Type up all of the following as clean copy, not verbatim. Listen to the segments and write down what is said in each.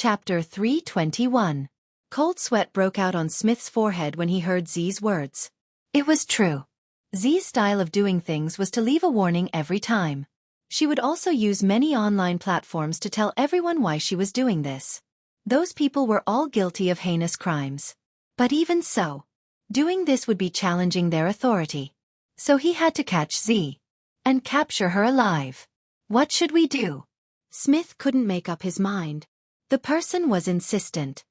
Chapter 321. Cold sweat broke out on Smith's forehead when he heard Z's words. It was true. Z's style of doing things was to leave a warning every time. She would also use many online platforms to tell everyone why she was doing this. Those people were all guilty of heinous crimes. But even so, doing this would be challenging their authority. So he had to catch Z. And capture her alive. What should we do? Smith couldn't make up his mind. The person was insistent.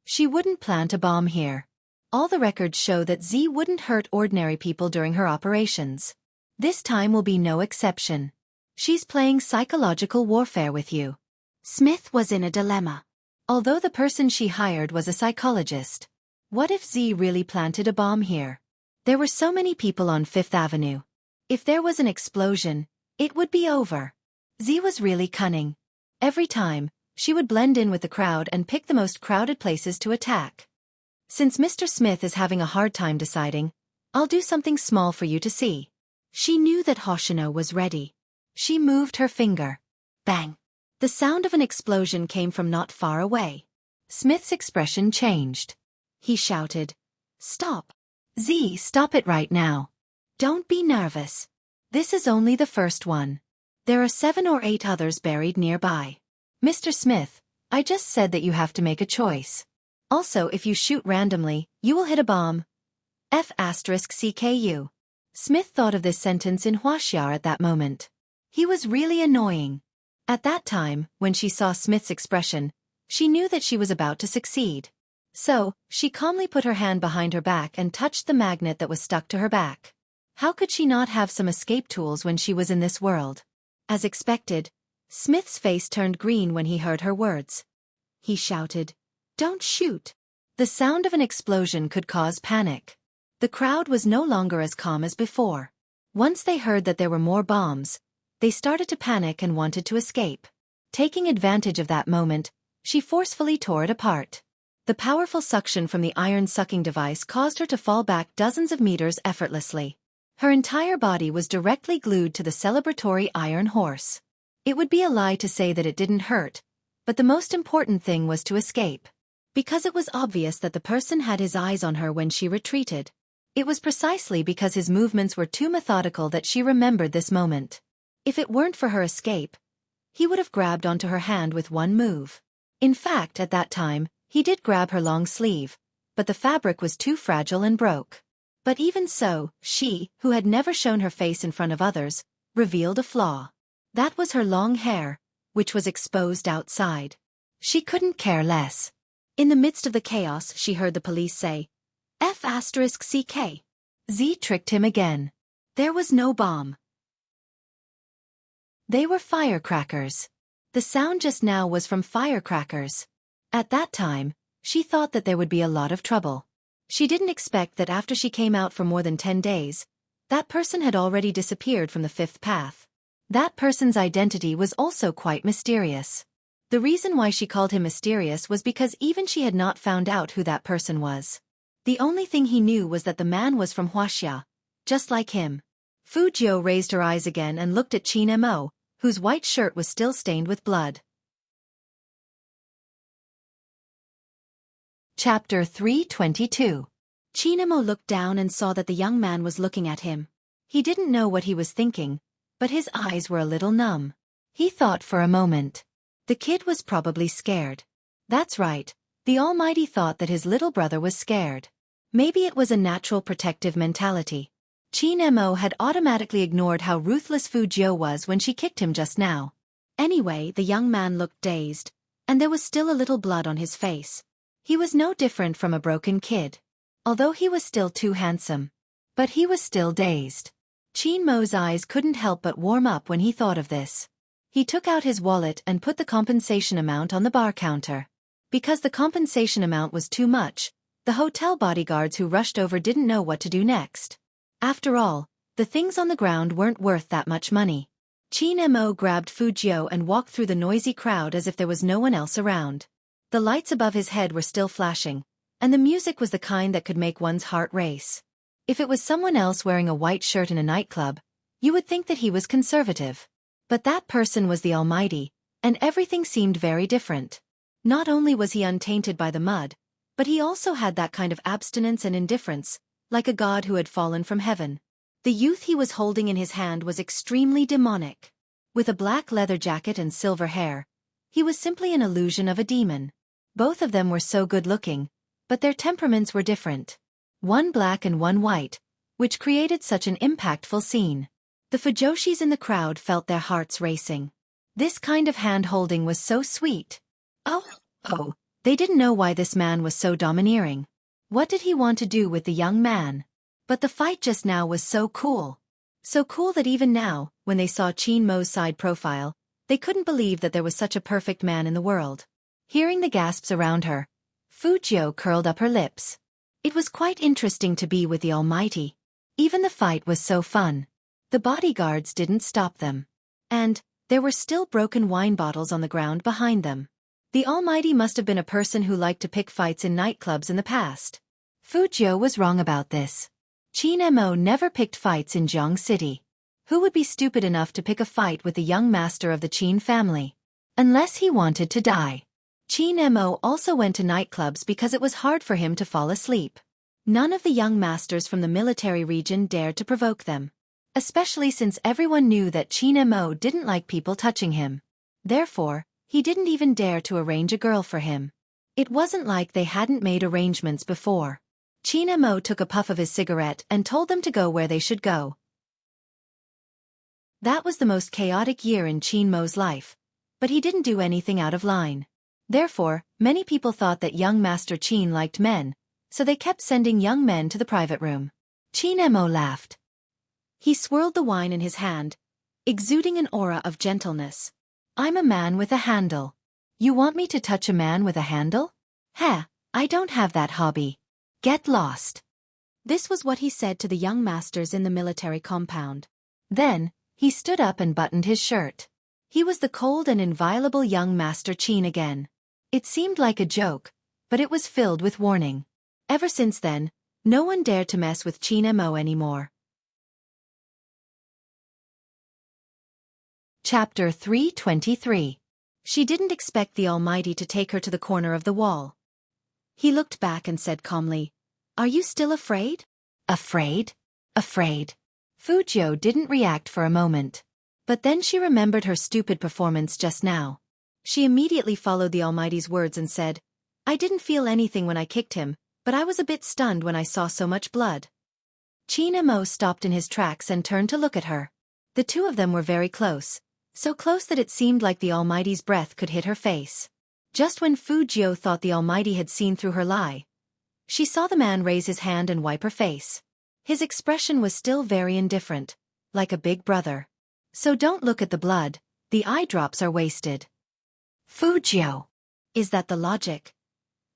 She wouldn't plant a bomb here. All the records show that Z wouldn't hurt ordinary people during her operations. This time will be no exception. She's playing psychological warfare with you. Smith was in a dilemma. Although the person she hired was a psychologist. What if Z really planted a bomb here? There were so many people on Fifth Avenue. If there was an explosion, it would be over. Z was really cunning. Every time, she would blend in with the crowd and pick the most crowded places to attack. Since Mr. Smith is having a hard time deciding, I'll do something small for you to see. She knew that Hoshino was ready. She moved her finger. Bang! The sound of an explosion came from not far away. Smith's expression changed. He shouted, "Stop! Z, stop it right now. Don't be nervous. This is only the first one. There are 7 or 8 others buried nearby. Mr. Smith, I just said that you have to make a choice. Also, if you shoot randomly, you will hit a bomb. F***CKU. Smith thought of this sentence in Wuxia at that moment. He was really annoying. At that time, when she saw Smith's expression, she knew that she was about to succeed. So, she calmly put her hand behind her back and touched the magnet that was stuck to her back. How could she not have some escape tools when she was in this world? As expected, Smith's face turned green when he heard her words. He shouted, "Don't shoot." The sound of an explosion could cause panic. The crowd was no longer as calm as before. Once they heard that there were more bombs, they started to panic and wanted to escape. Taking advantage of that moment, she forcefully tore it apart. The powerful suction from the iron sucking device caused her to fall back dozens of meters effortlessly. Her entire body was directly glued to the celebratory iron horse. It would be a lie to say that it didn't hurt, but the most important thing was to escape. Because it was obvious that the person had his eyes on her when she retreated. It was precisely because his movements were too methodical that she remembered this moment. If it weren't for her escape, he would have grabbed onto her hand with one move. In fact, at that time, he did grab her long sleeve, but the fabric was too fragile and broke. But even so, she, who had never shown her face in front of others, revealed a flaw. That was her long hair, which was exposed outside. She couldn't care less. In the midst of the chaos, she heard the police say, F***CK. Z tricked him again. There was no bomb. They were firecrackers. The sound just now was from firecrackers. At that time, she thought that there would be a lot of trouble. She didn't expect that after she came out for more than 10 days, that person had already disappeared from the fifth path. That person's identity was also quite mysterious. The reason why she called him mysterious was because even she had not found out who that person was. The only thing he knew was that the man was from Wuxia, just like him. Fujio raised her eyes again and looked at Qin Mo, whose white shirt was still stained with blood. Chapter 322. Qin Mo looked down and saw that the young man was looking at him. He didn't know what he was thinking, but his eyes were a little numb. He thought for a moment. The kid was probably scared. That's right, the Almighty thought that his little brother was scared. Maybe it was a natural protective mentality. Qin Mo had automatically ignored how ruthless Fujio was when she kicked him just now. Anyway, the young man looked dazed, and there was still a little blood on his face. He was no different from a broken kid. Although he was still too handsome. But he was still dazed. Qin Mo's eyes couldn't help but warm up when he thought of this. He took out his wallet and put the compensation amount on the bar counter. Because the compensation amount was too much, the hotel bodyguards who rushed over didn't know what to do next. After all, the things on the ground weren't worth that much money. Qin Mo grabbed Fujio and walked through the noisy crowd as if there was no one else around. The lights above his head were still flashing, and the music was the kind that could make one's heart race. If it was someone else wearing a white shirt in a nightclub, you would think that he was conservative. But that person was the Almighty, and everything seemed very different. Not only was he untainted by the mud, but he also had that kind of abstinence and indifference, like a god who had fallen from heaven. The youth he was holding in his hand was extremely demonic. With a black leather jacket and silver hair, he was simply an illusion of a demon. Both of them were so good-looking, but their temperaments were different. One black and one white, which created such an impactful scene. The fujoshis in the crowd felt their hearts racing. This kind of hand-holding was so sweet. Oh, they didn't know why this man was so domineering. What did he want to do with the young man? But the fight just now was so cool. So cool that even now, when they saw Qin Mo's side profile, they couldn't believe that there was such a perfect man in the world. Hearing the gasps around her, Fujio curled up her lips. It was quite interesting to be with the Almighty. Even the fight was so fun. The bodyguards didn't stop them. And there were still broken wine bottles on the ground behind them. The Almighty must have been a person who liked to pick fights in nightclubs in the past. Fujio was wrong about this. Qin Mo never picked fights in Jiang City. Who would be stupid enough to pick a fight with the young master of the Qin family? Unless he wanted to die. Qin Mo also went to nightclubs because it was hard for him to fall asleep. None of the young masters from the military region dared to provoke them. Especially since everyone knew that Qin Mo didn't like people touching him. Therefore, he didn't even dare to arrange a girl for him. It wasn't like they hadn't made arrangements before. Qin Mo took a puff of his cigarette and told them to go where they should go. That was the most chaotic year in Qin Mo's life, but he didn't do anything out of line. Therefore, many people thought that young Master Qin liked men, so they kept sending young men to the private room. Qin Mo laughed. He swirled the wine in his hand, exuding an aura of gentleness. I'm a man with a handle. You want me to touch a man with a handle? Heh, I don't have that hobby. Get lost. This was what he said to the young masters in the military compound. Then, he stood up and buttoned his shirt. He was the cold and inviolable young Master Qin again. It seemed like a joke, but it was filled with warning. Ever since then, no one dared to mess with Qin Mo anymore. Chapter 323. She didn't expect the Almighty to take her to the corner of the wall. He looked back and said calmly, "Are you still afraid?" Afraid? Afraid. Fujio didn't react for a moment. But then she remembered her stupid performance just now. She immediately followed the Almighty's words and said, "I didn't feel anything when I kicked him, but I was a bit stunned when I saw so much blood." Qin Mo stopped in his tracks and turned to look at her. The two of them were very close. So close that it seemed like the Almighty's breath could hit her face. Just when Fujio thought the Almighty had seen through her lie, she saw the man raise his hand and wipe her face. His expression was still very indifferent, like a big brother. "So don't look at the blood, the eye drops are wasted." Fujio. Is that the logic?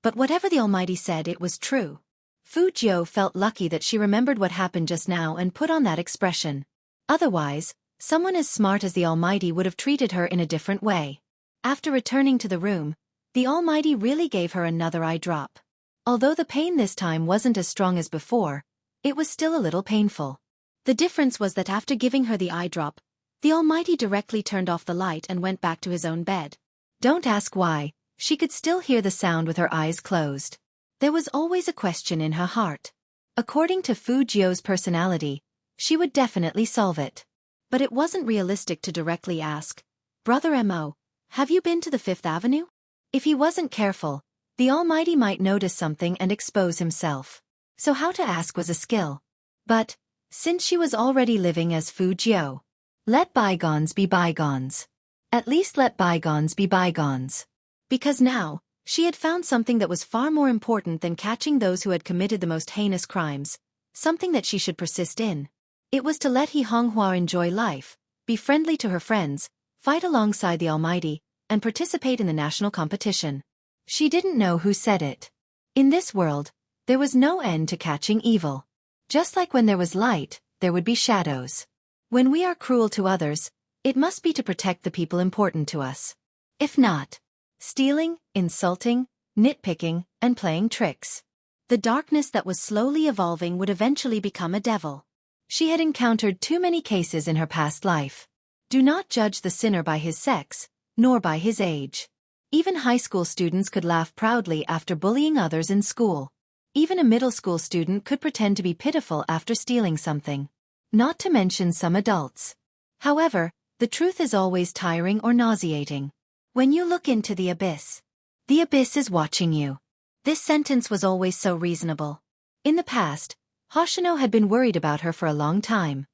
But whatever the Almighty said, it was true. Fujio felt lucky that she remembered what happened just now and put on that expression. Otherwise, someone as smart as the Almighty would have treated her in a different way. After returning to the room, the Almighty really gave her another eye drop. Although the pain this time wasn't as strong as before, it was still a little painful. The difference was that after giving her the eye drop, the Almighty directly turned off the light and went back to his own bed. Don't ask why, she could still hear the sound with her eyes closed. There was always a question in her heart. According to Fujio's personality, she would definitely solve it. But it wasn't realistic to directly ask, "Brother Mo, have you been to the Fifth Avenue?" If he wasn't careful, the Almighty might notice something and expose himself. So how to ask was a skill. But, since she was already living as Fujio, let bygones be bygones. At least let bygones be bygones. Because now, she had found something that was far more important than catching those who had committed the most heinous crimes, something that she should persist in. It was to let He Honghua enjoy life, be friendly to her friends, fight alongside the Almighty, and participate in the national competition. She didn't know who said it. In this world, there was no end to catching evil. Just like when there was light, there would be shadows. When we are cruel to others, it must be to protect the people important to us. If not, stealing, insulting, nitpicking, and playing tricks. The darkness that was slowly evolving would eventually become a devil. She had encountered too many cases in her past life. Do not judge the sinner by his sex, nor by his age. Even high school students could laugh proudly after bullying others in school. Even a middle school student could pretend to be pitiful after stealing something. Not to mention some adults. However, the truth is always tiring or nauseating. When you look into the abyss is watching you. This sentence was always so reasonable. In the past, Hoshino had been worried about her for a long time.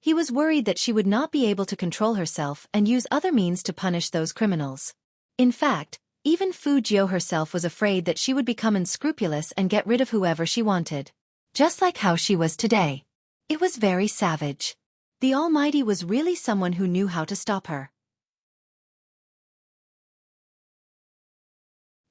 He was worried that she would not be able to control herself and use other means to punish those criminals. In fact, even Fujio herself was afraid that she would become unscrupulous and get rid of whoever she wanted. Just like how she was today. It was very savage. The Almighty was really someone who knew how to stop her.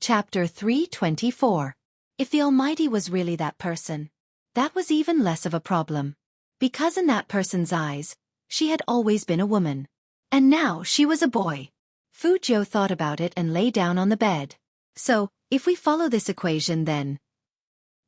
Chapter 324. If the Almighty was really that person, that was even less of a problem. Because in that person's eyes, she had always been a woman. And now she was a boy. Fujio thought about it and lay down on the bed. So, if we follow this equation then,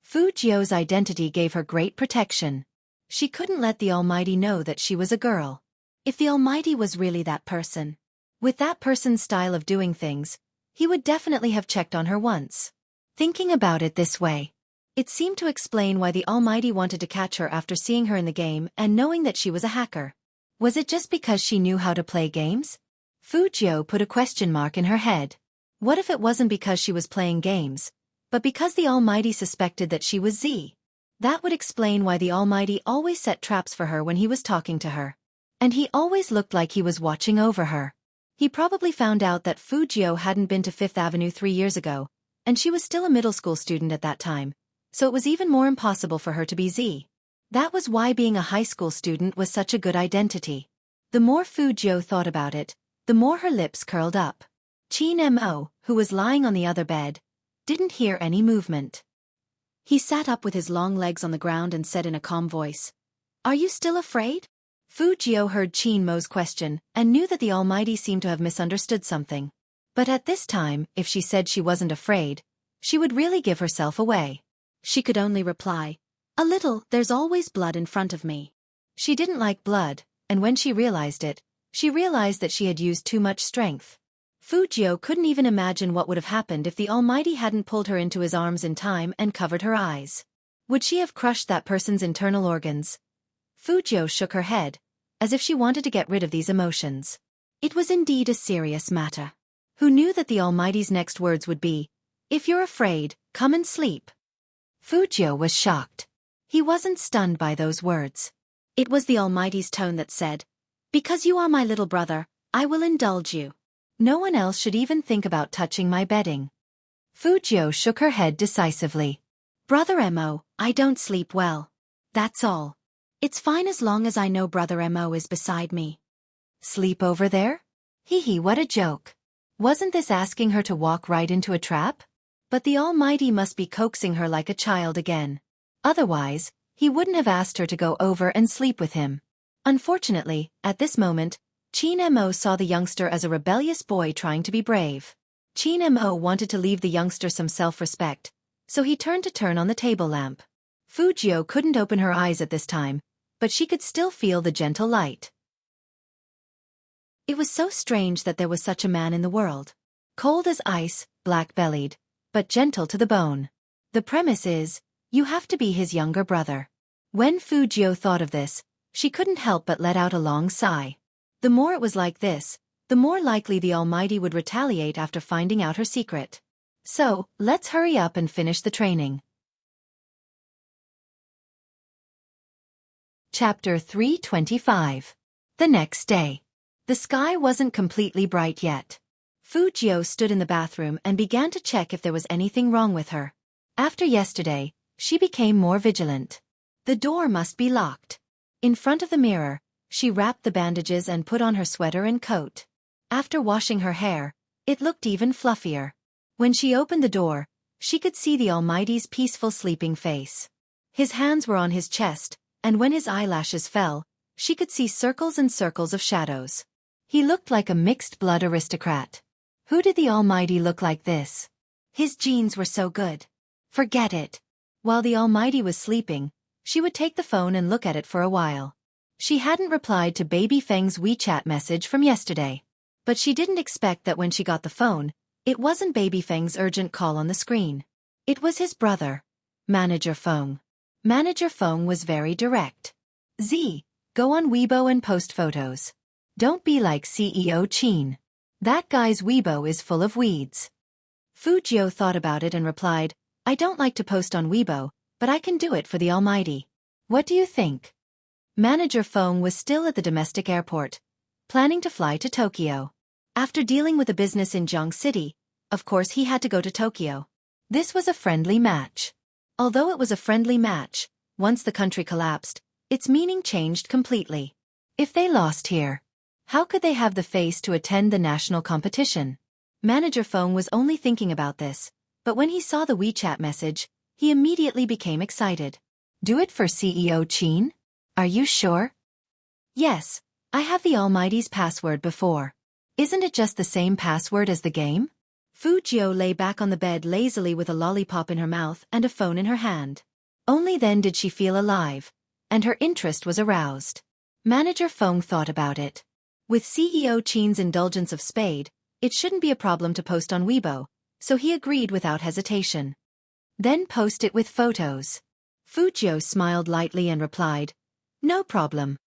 Fujio's identity gave her great protection. She couldn't let the Almighty know that she was a girl. If the Almighty was really that person, with that person's style of doing things, he would definitely have checked on her once. Thinking about it this way, it seemed to explain why the Almighty wanted to catch her after seeing her in the game and knowing that she was a hacker. Was it just because she knew how to play games? Fujio put a question mark in her head. What if it wasn't because she was playing games, but because the Almighty suspected that she was Z? That would explain why the Almighty always set traps for her when he was talking to her. And he always looked like he was watching over her. He probably found out that Fujio hadn't been to Fifth Avenue 3 years ago, and she was still a middle school student at that time, so it was even more impossible for her to be Z. That was why being a high school student was such a good identity. The more Fujio thought about it, the more her lips curled up. Chin Mo, who was lying on the other bed, didn't hear any movement. He sat up with his long legs on the ground and said in a calm voice, "Are you still afraid?" Fujio heard Chin Mo's question and knew that the Almighty seemed to have misunderstood something. But at this time, if she said she wasn't afraid, she would really give herself away. She could only reply, "A little, there's always blood in front of me." She didn't like blood, and when she realized it, she realized that she had used too much strength. Fujio couldn't even imagine what would have happened if the Almighty hadn't pulled her into his arms in time and covered her eyes. Would she have crushed that person's internal organs? Fujio shook her head, as if she wanted to get rid of these emotions. It was indeed a serious matter. Who knew that the Almighty's next words would be, "If you're afraid, come and sleep"? Fujio was shocked. He wasn't stunned by those words. It was the Almighty's tone that said, "Because you are my little brother, I will indulge you. No one else should even think about touching my bedding." Fujio shook her head decisively. "Brother Mo, I don't sleep well. That's all. It's fine as long as I know Brother Mo is beside me." "Sleep over there? Hee, what a joke. Wasn't this asking her to walk right into a trap?" But the Almighty must be coaxing her like a child again. Otherwise, he wouldn't have asked her to go over and sleep with him. Unfortunately, at this moment, Chin Mo saw the youngster as a rebellious boy trying to be brave. Chin Mo wanted to leave the youngster some self-respect, so he turned to turn on the table lamp. Fujio couldn't open her eyes at this time, but she could still feel the gentle light. It was so strange that there was such a man in the world. Cold as ice, black-bellied, but gentle to the bone. The premise is, you have to be his younger brother. When Fujio thought of this, she couldn't help but let out a long sigh. The more it was like this, the more likely the Almighty would retaliate after finding out her secret. So, let's hurry up and finish the training. Chapter 325. The next day. The sky wasn't completely bright yet. Fujio stood in the bathroom and began to check if there was anything wrong with her. After yesterday, she became more vigilant. The door must be locked. In front of the mirror, she wrapped the bandages and put on her sweater and coat. After washing her hair, it looked even fluffier. When she opened the door, she could see the Almighty's peaceful sleeping face. His hands were on his chest, and when his eyelashes fell, she could see circles and circles of shadows. He looked like a mixed-blood aristocrat. Who did the Almighty look like this? His genes were so good. Forget it. While the Almighty was sleeping, she would take the phone and look at it for a while. She hadn't replied to Baby Feng's WeChat message from yesterday. But she didn't expect that when she got the phone, it wasn't Baby Feng's urgent call on the screen. It was his brother, Manager Feng. Manager Feng was very direct. Z, go on Weibo and post photos. Don't be like CEO Qin. That guy's Weibo is full of weeds. Fu Jiu thought about it and replied, I don't like to post on Weibo, but I can do it for the Almighty. What do you think? Manager Feng was still at the domestic airport, planning to fly to Tokyo. After dealing with a business in Jiang City, of course he had to go to Tokyo. This was a friendly match. Although it was a friendly match, once the country collapsed, its meaning changed completely. If they lost here, how could they have the face to attend the national competition? Manager Feng was only thinking about this, but when he saw the WeChat message, he immediately became excited. Do it for CEO Qin? Are you sure? Yes, I have the Almighty's password before. Isn't it just the same password as the game? Fu Jiu lay back on the bed lazily with a lollipop in her mouth and a phone in her hand. Only then did she feel alive, and her interest was aroused. Manager Feng thought about it. With CEO Qin's indulgence of Spade, it shouldn't be a problem to post on Weibo, so he agreed without hesitation. Then post it with photos. Fu Jiu smiled lightly and replied, no problem.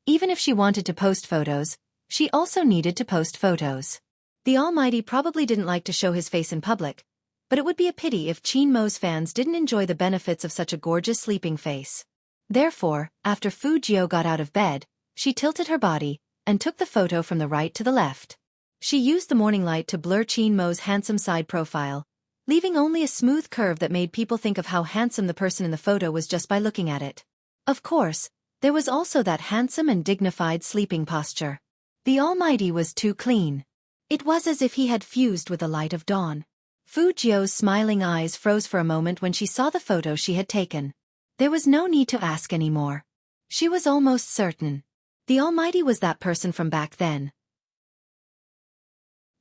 Even if she wanted to post photos, she also needed to post photos. The Almighty probably didn't like to show his face in public, but it would be a pity if Qin Mo's fans didn't enjoy the benefits of such a gorgeous sleeping face. Therefore, after Fu Jiu got out of bed, she tilted her body and took the photo from the right to the left. She used the morning light to blur Qin Mo's handsome side profile, leaving only a smooth curve that made people think of how handsome the person in the photo was just by looking at it. Of course, there was also that handsome and dignified sleeping posture. The Almighty was too clean. It was as if he had fused with the light of dawn. Fu Jiu's smiling eyes froze for a moment when she saw the photo she had taken. There was no need to ask anymore. She was almost certain. The Almighty was that person from back then.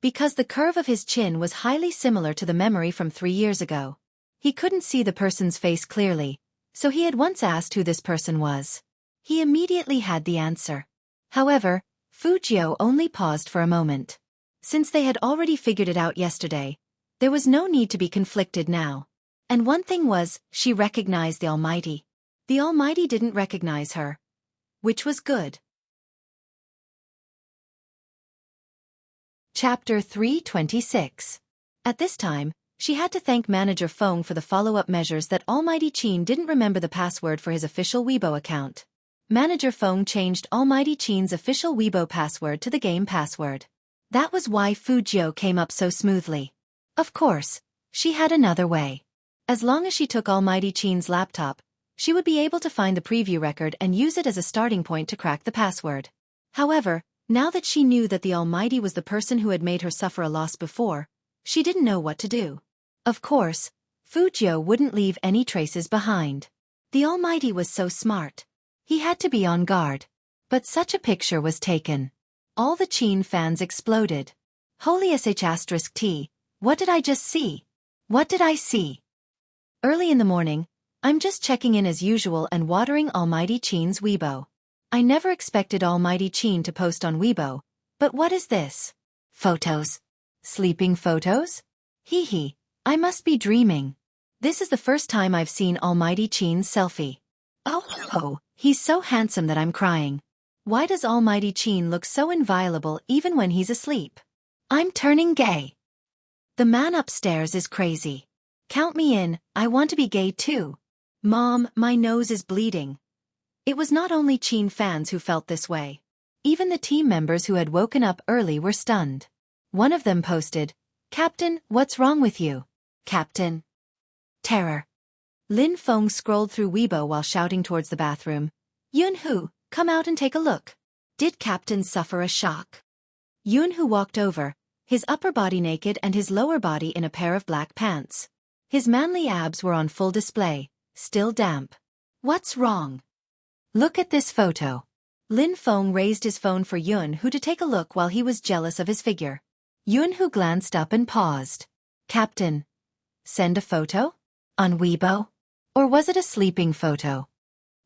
Because the curve of his chin was highly similar to the memory from 3 years ago. He couldn't see the person's face clearly, so he had once asked who this person was. He immediately had the answer. However, Fu Jiu only paused for a moment. Since they had already figured it out yesterday, there was no need to be conflicted now. And one thing was, she recognized the Almighty. The Almighty didn't recognize her. Which was good. Chapter 326. At this time, she had to thank Manager Feng for the follow-up measures that Almighty Qin didn't remember the password for his official Weibo account. Manager Feng changed Almighty Qin's official Weibo password to the game password. That was why Fu Jiu came up so smoothly. Of course, she had another way. As long as she took Almighty Qin's laptop, she would be able to find the preview record and use it as a starting point to crack the password. However, now that she knew that the Almighty was the person who had made her suffer a loss before, she didn't know what to do. Of course, Fu Jiu wouldn't leave any traces behind. The Almighty was so smart. He had to be on guard. But such a picture was taken. All the Qin fans exploded. Holy sh*t, what did I just see? What did I see? Early in the morning, I'm just checking in as usual and watering Almighty Qin's Weibo. I never expected Almighty Qin to post on Weibo, but what is this? Photos. Sleeping photos? Hee hee, I must be dreaming. This is the first time I've seen Almighty Qin's selfie. Oh, he's so handsome that I'm crying. Why does Almighty Qin look so inviolable even when he's asleep? I'm turning gay. The man upstairs is crazy. Count me in, I want to be gay too. Mom, my nose is bleeding. It was not only Qin fans who felt this way. Even the team members who had woken up early were stunned. One of them posted, Captain, what's wrong with you? Captain. Terror. Lin Feng scrolled through Weibo while shouting towards the bathroom. Yunhu, come out and take a look. Did Captain suffer a shock? Yunhu walked over, his upper body naked and his lower body in a pair of black pants. His manly abs were on full display, still damp. What's wrong? Look at this photo. Lin Feng raised his phone for Yunhu to take a look while he was jealous of his figure. Yunhu glanced up and paused. Captain. Send a photo? On Weibo? Or was it a sleeping photo?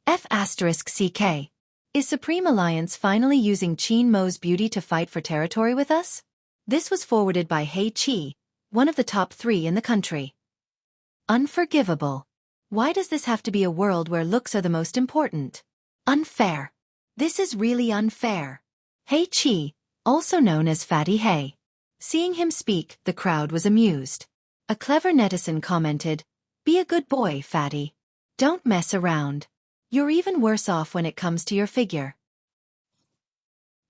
F***ck. Is Supreme Alliance finally using Qin Mo's beauty to fight for territory with us? This was forwarded by Hei Qi, one of the top 3 in the country. Unforgivable. Why does this have to be a world where looks are the most important? Unfair. This is really unfair. Hei Qi, also known as Fatty Hei. Seeing him speak, the crowd was amused. A clever netizen commented, "Be a good boy, Fatty. Don't mess around. You're even worse off when it comes to your figure."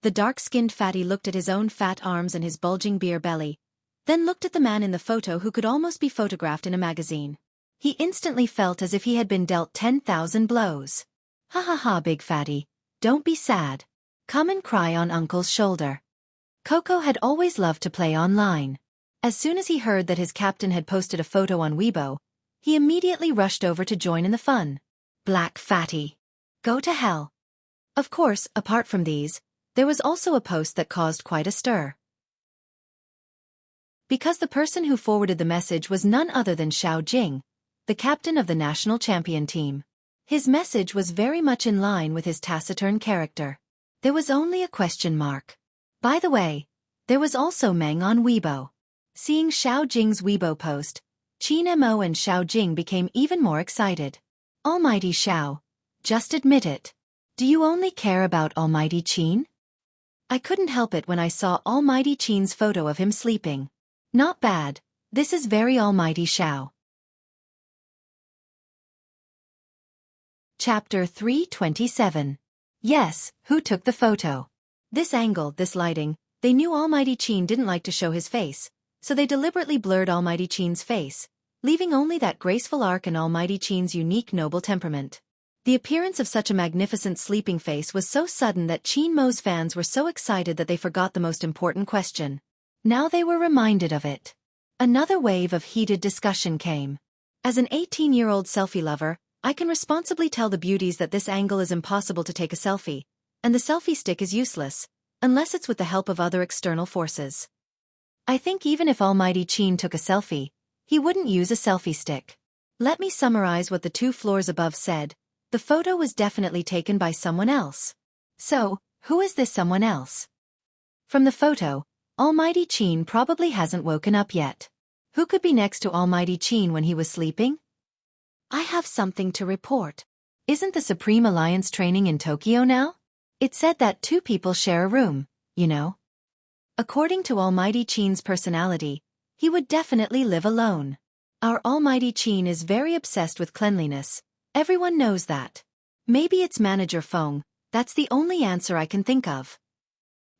The dark-skinned Fatty looked at his own fat arms and his bulging beer belly, then looked at the man in the photo who could almost be photographed in a magazine. He instantly felt as if he had been dealt 10,000 blows. "Ha ha ha, big Fatty. Don't be sad. Come and cry on Uncle's shoulder." Coco had always loved to play online. As soon as he heard that his captain had posted a photo on Weibo, he immediately rushed over to join in the fun. Black Fatty. Go to hell. Of course, apart from these, there was also a post that caused quite a stir. Because the person who forwarded the message was none other than Xiao Jing, the captain of the national champion team. His message was very much in line with his taciturn character. There was only a question mark. By the way, there was also Meng on Weibo. Seeing Xiao Jing's Weibo post, Qin Mo and Xiao Jing became even more excited. Almighty Xiao, just admit it. Do you only care about Almighty Qin? I couldn't help it when I saw Almighty Qin's photo of him sleeping. Not bad, this is very Almighty Xiao. Chapter 327. Yes, who took the photo? This angle, this lighting, they knew Almighty Qin didn't like to show his face, so they deliberately blurred Almighty Qin's face, leaving only that graceful arc and Almighty Qin's unique noble temperament. The appearance of such a magnificent sleeping face was so sudden that Qin Mo's fans were so excited that they forgot the most important question. Now they were reminded of it. Another wave of heated discussion came. As an 18-year-old selfie lover, I can responsibly tell the beauties that this angle is impossible to take a selfie, and the selfie stick is useless, unless it's with the help of other external forces. I think even if Almighty Qin took a selfie, he wouldn't use a selfie stick. Let me summarize what the 2 floors above said. The photo was definitely taken by someone else. So, who is this someone else? From the photo, Almighty Qin probably hasn't woken up yet. Who could be next to Almighty Qin when he was sleeping? I have something to report. Isn't the Supreme Alliance training in Tokyo now? It said that 2 people share a room, you know. According to Almighty Qin's personality, he would definitely live alone. Our Almighty Qin is very obsessed with cleanliness. Everyone knows that. Maybe it's Manager Feng, that's the only answer I can think of.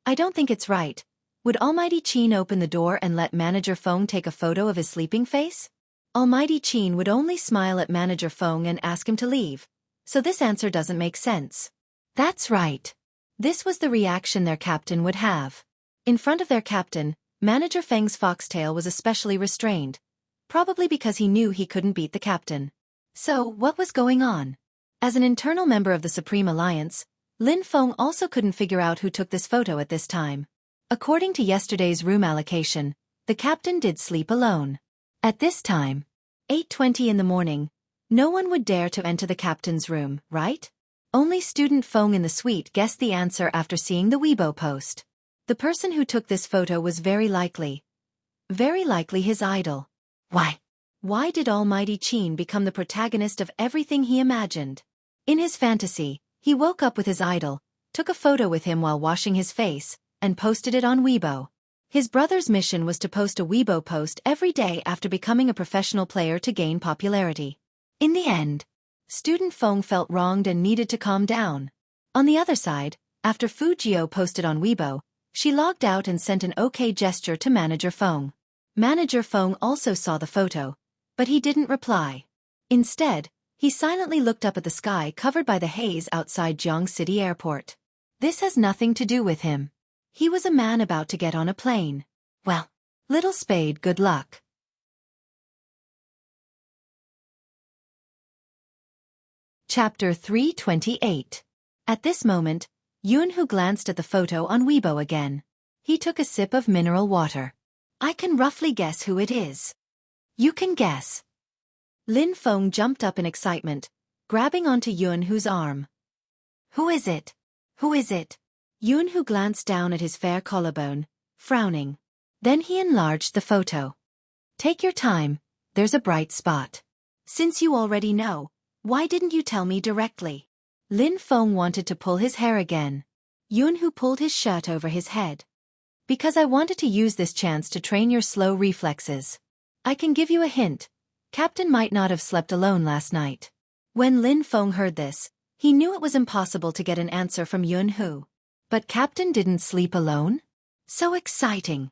I don't think it's right. Would Almighty Qin open the door and let Manager Feng take a photo of his sleeping face? Almighty Qin would only smile at Manager Feng and ask him to leave, so this answer doesn't make sense. That's right. This was the reaction their captain would have. In front of their captain, Manager Feng's foxtail was especially restrained, probably because he knew he couldn't beat the captain. So, what was going on? As an internal member of the Supreme Alliance, Lin Feng also couldn't figure out who took this photo at this time. According to yesterday's room allocation, the captain did sleep alone. At this time, 8:20 in the morning, no one would dare to enter the captain's room, right? Only student Feng in the suite guessed the answer after seeing the Weibo post. The person who took this photo was very likely his idol. Why did Almighty Qin become the protagonist of everything he imagined? In his fantasy, he woke up with his idol, took a photo with him while washing his face, and posted it on Weibo. His brother's mission was to post a Weibo post every day after becoming a professional player to gain popularity. In the end, student Feng felt wronged and needed to calm down. On the other side, after Fu Jio posted on Weibo, she logged out and sent an OK gesture to Manager Feng. Manager Feng also saw the photo, but he didn't reply. Instead, he silently looked up at the sky covered by the haze outside Jiang City Airport. This has nothing to do with him. He was a man about to get on a plane. Well, little Spade, good luck. Chapter 328. At this moment, Yunhu glanced at the photo on Weibo again. He took a sip of mineral water. I can roughly guess who it is. You can guess. Lin Feng jumped up in excitement, grabbing onto Yunhu's arm. Who is it? Who is it? Yunhu glanced down at his fair collarbone, frowning. Then he enlarged the photo. Take your time, there's a bright spot. Since you already know, why didn't you tell me directly? Lin Feng wanted to pull his hair again. Yunhu pulled his shirt over his head. Because I wanted to use this chance to train your slow reflexes. I can give you a hint. Captain might not have slept alone last night. When Lin Feng heard this, he knew it was impossible to get an answer from Yunhu. But Captain didn't sleep alone? So exciting.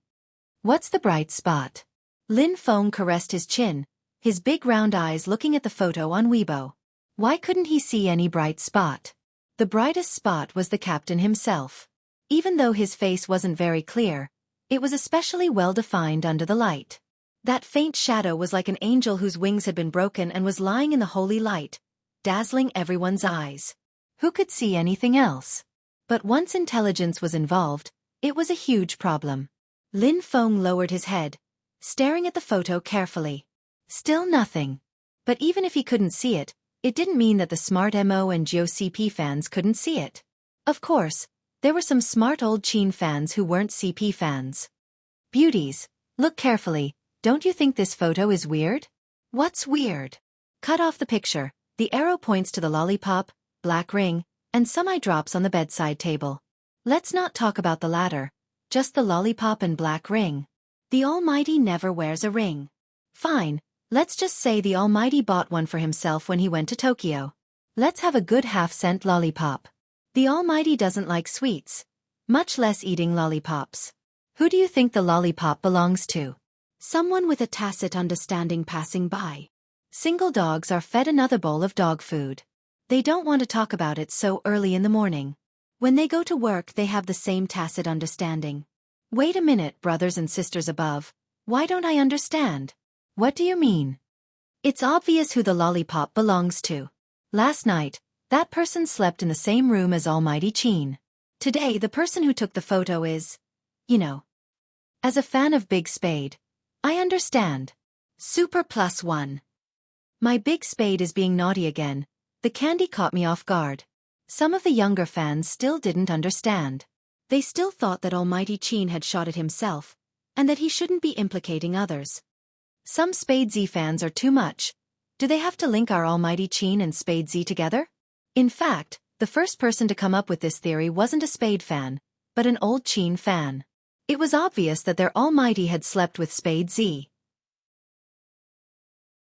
What's the bright spot? Lin Feng caressed his chin, his big round eyes looking at the photo on Weibo. Why couldn't he see any bright spot? The brightest spot was the captain himself. Even though his face wasn't very clear, it was especially well defined under the light. That faint shadow was like an angel whose wings had been broken and was lying in the holy light, dazzling everyone's eyes. Who could see anything else? But once intelligence was involved, it was a huge problem. Lin Feng lowered his head, staring at the photo carefully. Still nothing. But even if he couldn't see it, it didn't mean that the smart MO and Geo CP fans couldn't see it. Of course, there were some smart old Qin fans who weren't CP fans. Beauties, look carefully, don't you think this photo is weird? What's weird? Cut off the picture, the arrow points to the lollipop, black ring, and some eye drops on the bedside table. Let's not talk about the latter, just the lollipop and black ring. The Almighty never wears a ring. Fine, let's just say the Almighty bought one for himself when he went to Tokyo. Let's have a good half-cent lollipop. The Almighty doesn't like sweets, much less eating lollipops. Who do you think the lollipop belongs to? Someone with a tacit understanding passing by. Single dogs are fed another bowl of dog food. They don't want to talk about it so early in the morning. When they go to work they have the same tacit understanding. Wait a minute, brothers and sisters above, why don't I understand? What do you mean? It's obvious who the lollipop belongs to. Last night, that person slept in the same room as Almighty Qin. Today the person who took the photo is, you know. As a fan of Big Spade, I understand. Super +1. My Big Spade is being naughty again. The candy caught me off guard. Some of the younger fans still didn't understand. They still thought that Almighty Qin had shot it himself, and that he shouldn't be implicating others. Some Spade Z fans are too much. Do they have to link our Almighty Qin and Spade Z together? In fact, the first person to come up with this theory wasn't a Spade fan, but an old Qin fan. It was obvious that their Almighty had slept with Spade Z.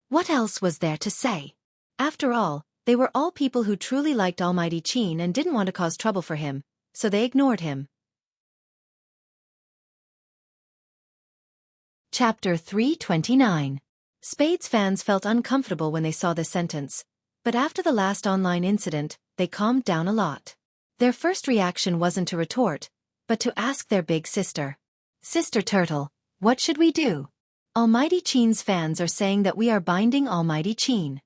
What else was there to say? After all, they were all people who truly liked Almighty Qin and didn't want to cause trouble for him, so they ignored him. Chapter 329. Spades fans felt uncomfortable when they saw this sentence, but after the last online incident, they calmed down a lot. Their first reaction wasn't to retort, but to ask their big sister. Sister Turtle, what should we do? Almighty Qin's fans are saying that we are binding Almighty Qin.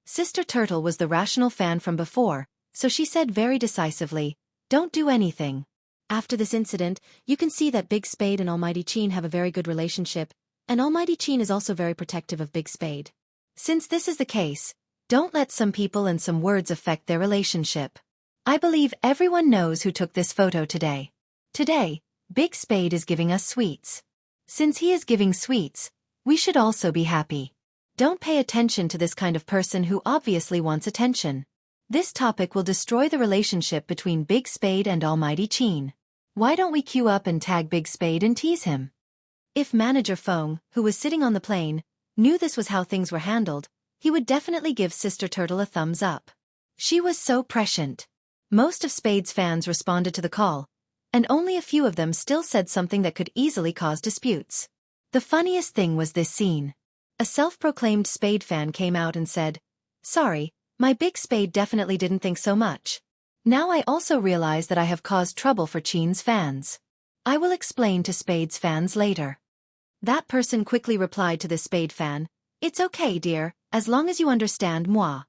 Sister Turtle was the rational fan from before, so she said very decisively, don't do anything. After this incident, you can see that Big Spade and Almighty Qin have a very good relationship, and Almighty Qin is also very protective of Big Spade. Since this is the case, don't let some people and some words affect their relationship. I believe everyone knows who took this photo today. Today, Big Spade is giving us sweets. Since he is giving sweets, we should also be happy. Don't pay attention to this kind of person who obviously wants attention. This topic will destroy the relationship between Big Spade and Almighty Qin. Why don't we queue up and tag Big Spade and tease him? If Manager Feng, who was sitting on the plane, knew this was how things were handled, he would definitely give Sister Turtle a thumbs up. She was so prescient. Most of Spade's fans responded to the call, and only a few of them still said something that could easily cause disputes. The funniest thing was this scene. A self-proclaimed Spade fan came out and said, "Sorry, my Big Spade definitely didn't think so much. Now I also realize that I have caused trouble for Qin's fans. I will explain to Spade's fans later." That person quickly replied to the Spade fan, "It's okay, dear, as long as you understand moi."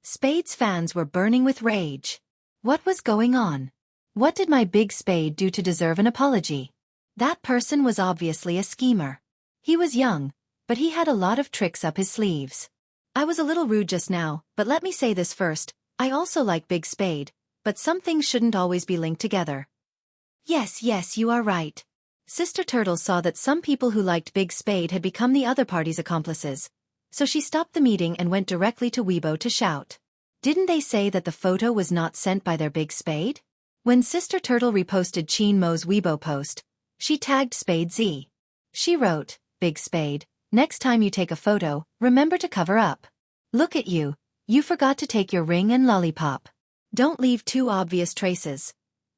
Spade's fans were burning with rage. What was going on? What did my Big Spade do to deserve an apology? That person was obviously a schemer. He was young, but he had a lot of tricks up his sleeves. I was a little rude just now, but let me say this first, I also like Big Spade, but some things shouldn't always be linked together. Yes, you are right. Sister Turtle saw that some people who liked Big Spade had become the other party's accomplices, so she stopped the meeting and went directly to Weibo to shout. Didn't they say that the photo was not sent by their Big Spade? When Sister Turtle reposted Qin Mo's Weibo post, she tagged Spade Z. She wrote, Big Spade, next time you take a photo, remember to cover up. Look at you, you forgot to take your ring and lollipop. Don't leave too obvious traces.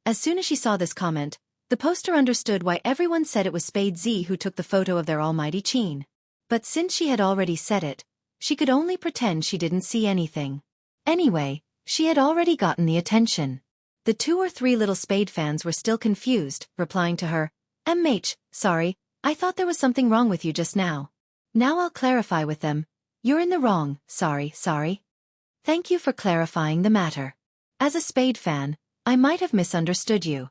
As soon as she saw this comment, the poster understood why everyone said it was Spade Z who took the photo of their almighty Qin. But since she had already said it, she could only pretend she didn't see anything. Anyway, she had already gotten the attention. The 2 or 3 little Spade fans were still confused, replying to her, sorry, I thought there was something wrong with you just now. Now I'll clarify with them. You're in the wrong, sorry. Thank you for clarifying the matter. As a Spade fan, I might have misunderstood you.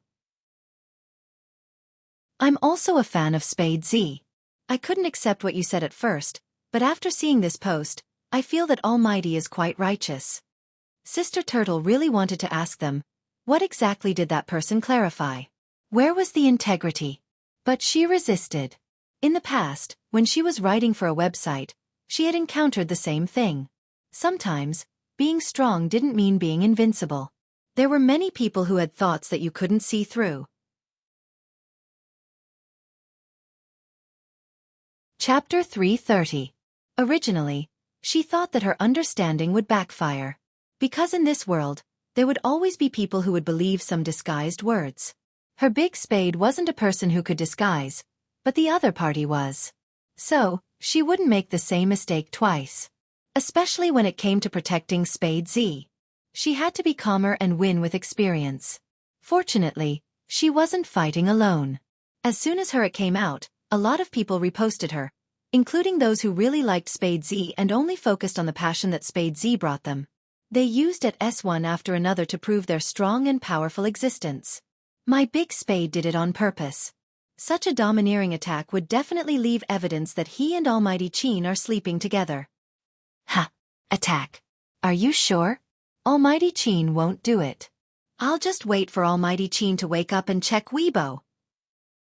I'm also a fan of Spade Z. I couldn't accept what you said at first, but after seeing this post, I feel that Almighty is quite righteous. Sister Turtle really wanted to ask them, what exactly did that person clarify? Where was the integrity? But she resisted. In the past, when she was writing for a website, she had encountered the same thing. Sometimes, being strong didn't mean being invincible. There were many people who had thoughts that you couldn't see through. Chapter 330. Originally, she thought that her understanding would backfire. Because in this world, there would always be people who would believe some disguised words. Her Big Spade wasn't a person who could disguise, but the other party was. So, she wouldn't make the same mistake twice. Especially when it came to protecting Spade Z. She had to be calmer and win with experience. Fortunately, she wasn't fighting alone. As soon as it came out, a lot of people reposted her, including those who really liked Spade Z and only focused on the passion that Spade Z brought them. They used it one after another to prove their strong and powerful existence. My Big Spade did it on purpose. Such a domineering attack would definitely leave evidence that he and Almighty Qin are sleeping together. Ha! Attack. Are you sure? Almighty Qin won't do it. I'll just wait for Almighty Qin to wake up and check Weibo.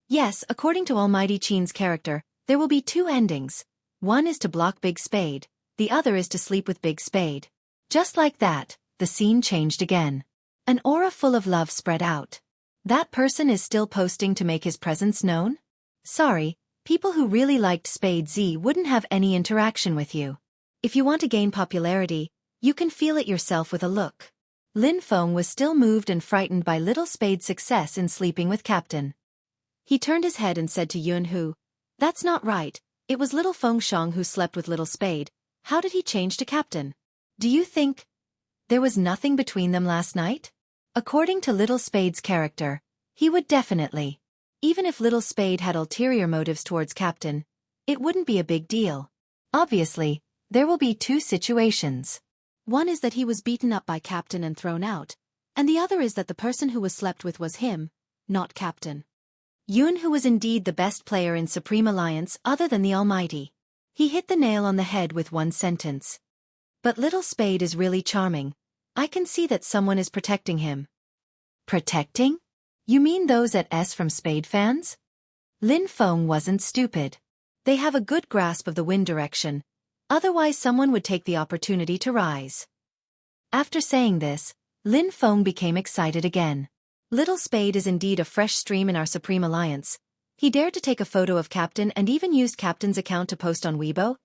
Yes, according to Almighty Qin's character, there will be 2 endings. One is to block Big Spade, the other is to sleep with Big Spade. Just like that, the scene changed again. An aura full of love spread out. That person is still posting to make his presence known? Sorry, people who really liked Spade Z wouldn't have any interaction with you. If you want to gain popularity, you can feel it yourself with a look. Lin Feng was still moved and frightened by Little Spade's success in sleeping with Captain. He turned his head and said to Yun Hu, "That's not right, it was Little Feng Shang who slept with Little Spade. How did he change to Captain? Do you think there was nothing between them last night?" According to Little Spade's character, he would definitely. Even if Little Spade had ulterior motives towards Captain, it wouldn't be a big deal. Obviously, there will be 2 situations. One is that he was beaten up by Captain and thrown out, and the other is that the person who was slept with was him, not Captain. Yun, who was indeed the best player in Supreme Alliance other than the Almighty. He hit the nail on the head with one sentence. But Little Spade is really charming. I can see that someone is protecting him. Protecting? You mean those at S from Spade fans? Lin Feng wasn't stupid. They have a good grasp of the wind direction. Otherwise someone would take the opportunity to rise. After saying this, Lin Feng became excited again. Little Spade is indeed a fresh stream in our Supreme Alliance. He dared to take a photo of Captain and even used Captain's account to post on Weibo,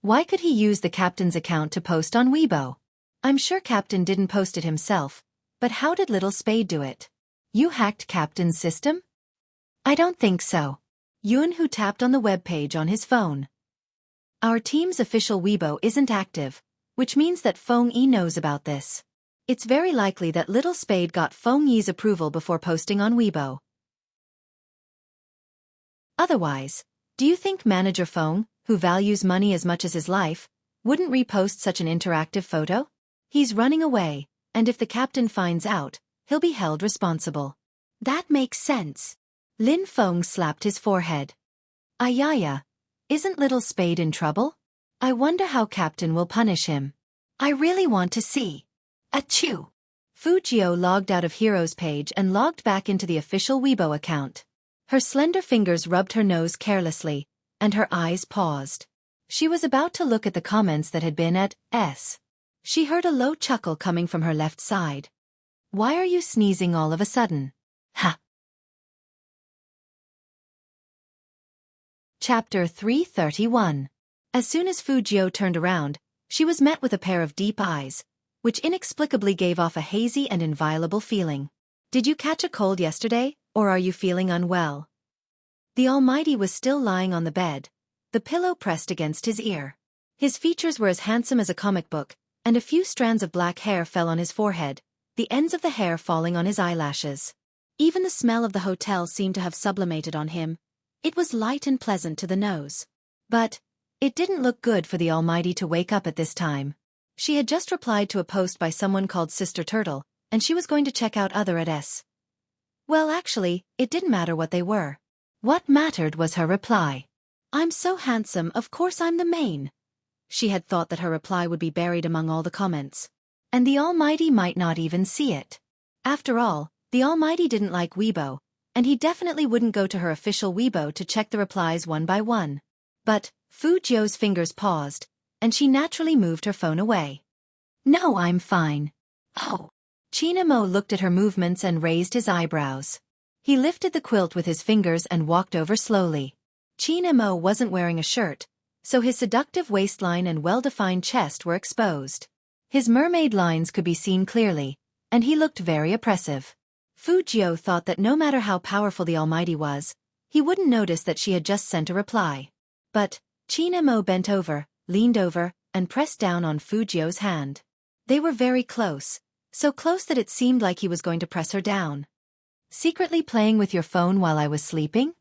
Why could he use the Captain's account to post on Weibo? I'm sure Captain didn't post it himself, but how did Little Spade do it? You hacked Captain's system? I don't think so. Yun Hu tapped on the web page on his phone. Our team's official Weibo isn't active, which means that Feng Yi knows about this. It's very likely that Little Spade got Feng Yi's approval before posting on Weibo. Otherwise, do you think Manager Feng, who values money as much as his life, wouldn't repost such an interactive photo? He's running away, and if the Captain finds out, he'll be held responsible. That makes sense. Lin Feng slapped his forehead. Ayaya, isn't Little Spade in trouble? I wonder how Captain will punish him. I really want to see. Achoo! Fujio logged out of Hero's page and logged back into the official Weibo account. Her slender fingers rubbed her nose carelessly, and her eyes paused. She was about to look at the comments that had been at S. She heard a low chuckle coming from her left side. Why are you sneezing all of a sudden? Ha! Chapter 331. As soon as Fujio turned around, she was met with a pair of deep eyes, which inexplicably gave off a hazy and inviolable feeling. Did you catch a cold yesterday, or are you feeling unwell? The Almighty was still lying on the bed, the pillow pressed against his ear. His features were as handsome as a comic book, and a few strands of black hair fell on his forehead, the ends of the hair falling on his eyelashes. Even the smell of the hotel seemed to have sublimated on him. It was light and pleasant to the nose. But it didn't look good for the Almighty to wake up at this time. She had just replied to a post by someone called Sister Turtle, and she was going to check out other ads. Well, actually, it didn't matter what they were. What mattered was her reply. I'm so handsome, of course I'm the main. She had thought that her reply would be buried among all the comments. And the Almighty might not even see it. After all, the Almighty didn't like Weibo, and he definitely wouldn't go to her official Weibo to check the replies one by one. But Fujio's fingers paused, and she naturally moved her phone away. No, I'm fine. Oh. Chinamo looked at her movements and raised his eyebrows. He lifted the quilt with his fingers and walked over slowly. Chinamo wasn't wearing a shirt, so his seductive waistline and well-defined chest were exposed. His mermaid lines could be seen clearly, and he looked very oppressive. Fujio thought that no matter how powerful the Almighty was, he wouldn't notice that she had just sent a reply. But Chinamo bent over, leaned over, and pressed down on Fujio's hand. They were very close, so close that it seemed like he was going to press her down. Secretly playing with your phone while I was sleeping?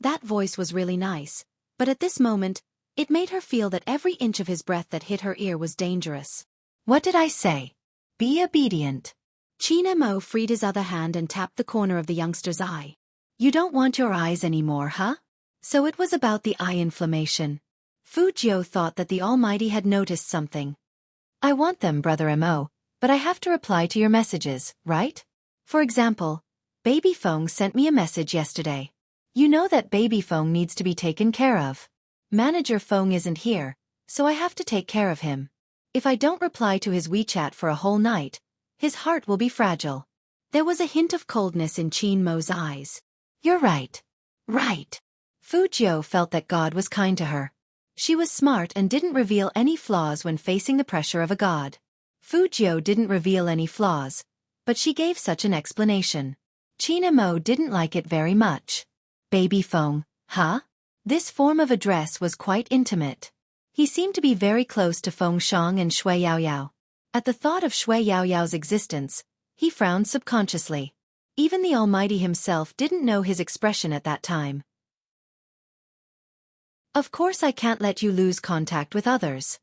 That voice was really nice, but at this moment, it made her feel that every inch of his breath that hit her ear was dangerous. What did I say? Be obedient. Chinamo freed his other hand and tapped the corner of the youngster's eye. You don't want your eyes anymore, huh? So it was about the eye inflammation. Fujio thought that the Almighty had noticed something. I want them, Brother Mo, but I have to reply to your messages, right? For example, Baby Fong sent me a message yesterday. You know that Baby Fong needs to be taken care of. Manager Fong isn't here, so I have to take care of him. If I don't reply to his WeChat for a whole night, his heart will be fragile. There was a hint of coldness in Chin Mo's eyes. You're right. Right. Fujio felt that God was kind to her. She was smart and didn't reveal any flaws when facing the pressure of a god. Fujio didn't reveal any flaws, but she gave such an explanation. Chinamo didn't like it very much. Baby Fong, huh? This form of address was quite intimate. He seemed to be very close to Feng Shang and Shui Yaoyao. At the thought of Shui Yaoyao's existence, he frowned subconsciously. Even the Almighty himself didn't know his expression at that time. Of course I can't let you lose contact with others.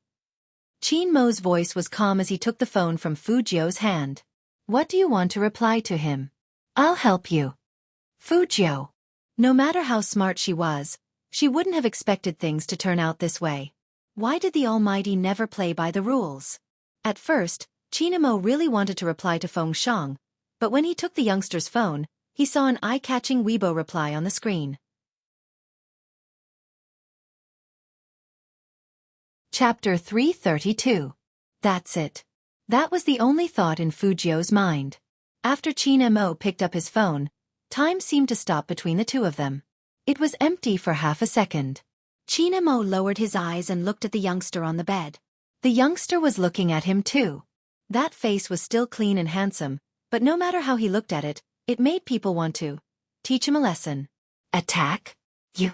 Chin Mo's voice was calm as he took the phone from Fujio's hand. What do you want to reply to him? I'll help you. Fujio. No matter how smart she was, she wouldn't have expected things to turn out this way. Why did the Almighty never play by the rules? At first, Chinamo really wanted to reply to Feng Shang, but when he took the youngster's phone, he saw an eye-catching Weibo reply on the screen. Chapter 332. That's it. That was the only thought in Fujio's mind. After Chinamo picked up his phone, time seemed to stop between the two of them. It was empty for half a second. Chinamo lowered his eyes and looked at the youngster on the bed. The youngster was looking at him too. That face was still clean and handsome, but no matter how he looked at it, it made people want to teach him a lesson. Attack? You?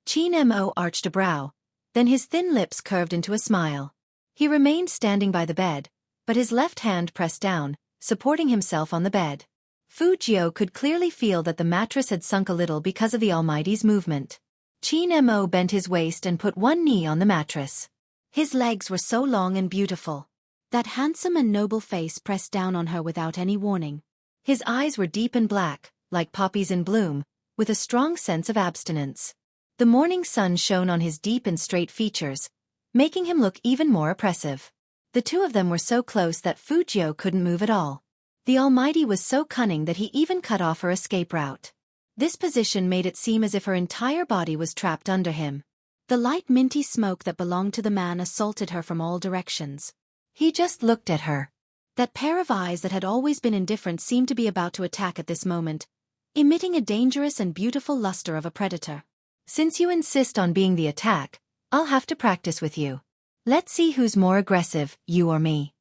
Chinamo arched a brow, then his thin lips curved into a smile. He remained standing by the bed, but his left hand pressed down, supporting himself on the bed. Fujio could clearly feel that the mattress had sunk a little because of the Almighty's movement. Chinamo bent his waist and put one knee on the mattress. His legs were so long and beautiful. That handsome and noble face pressed down on her without any warning. His eyes were deep and black, like poppies in bloom, with a strong sense of abstinence. The morning sun shone on his deep and straight features, making him look even more oppressive. The two of them were so close that Fujio couldn't move at all. The Almighty was so cunning that he even cut off her escape route. This position made it seem as if her entire body was trapped under him. The light minty smoke that belonged to the man assaulted her from all directions. He just looked at her. That pair of eyes that had always been indifferent seemed to be about to attack at this moment, emitting a dangerous and beautiful luster of a predator. Since you insist on being the attack, I'll have to practice with you. Let's see who's more aggressive, you or me.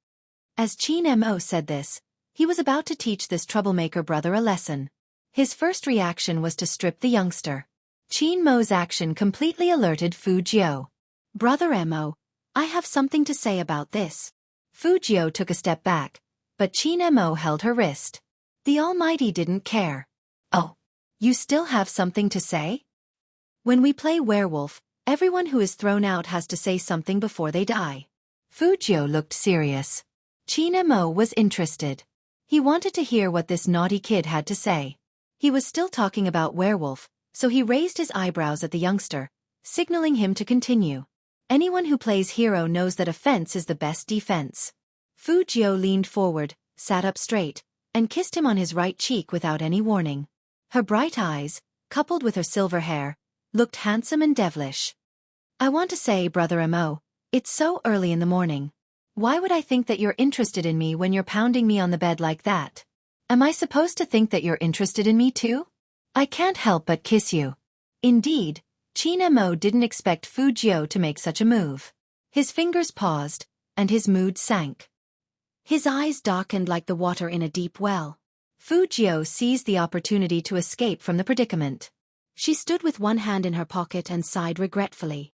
As Qin Mo said this, he was about to teach this troublemaker brother a lesson. His first reaction was to strip the youngster. Qin Mo's action completely alerted Fu Jiao. Brother Mo, I have something to say about this. Fu Jiao took a step back, but Qin Mo held her wrist. The Almighty didn't care. Oh, you still have something to say? When we play werewolf, everyone who is thrown out has to say something before they die. Fu Jiao looked serious. Qin Mo was interested. He wanted to hear what this naughty kid had to say. He was still talking about werewolf, so he raised his eyebrows at the youngster, signaling him to continue. Anyone who plays hero knows that offense is the best defense. Fu Jiao leaned forward, sat up straight, and kissed him on his right cheek without any warning. Her bright eyes, coupled with her silver hair, looked handsome and devilish. I want to say, Brother Mo, it's so early in the morning. Why would I think that you're interested in me when you're pounding me on the bed like that? Am I supposed to think that you're interested in me too? I can't help but kiss you. Indeed, Qin Mo didn't expect Fu Jiao to make such a move. His fingers paused, and his mood sank. His eyes darkened like the water in a deep well. Fu Jiao seized the opportunity to escape from the predicament. She stood with one hand in her pocket and sighed regretfully.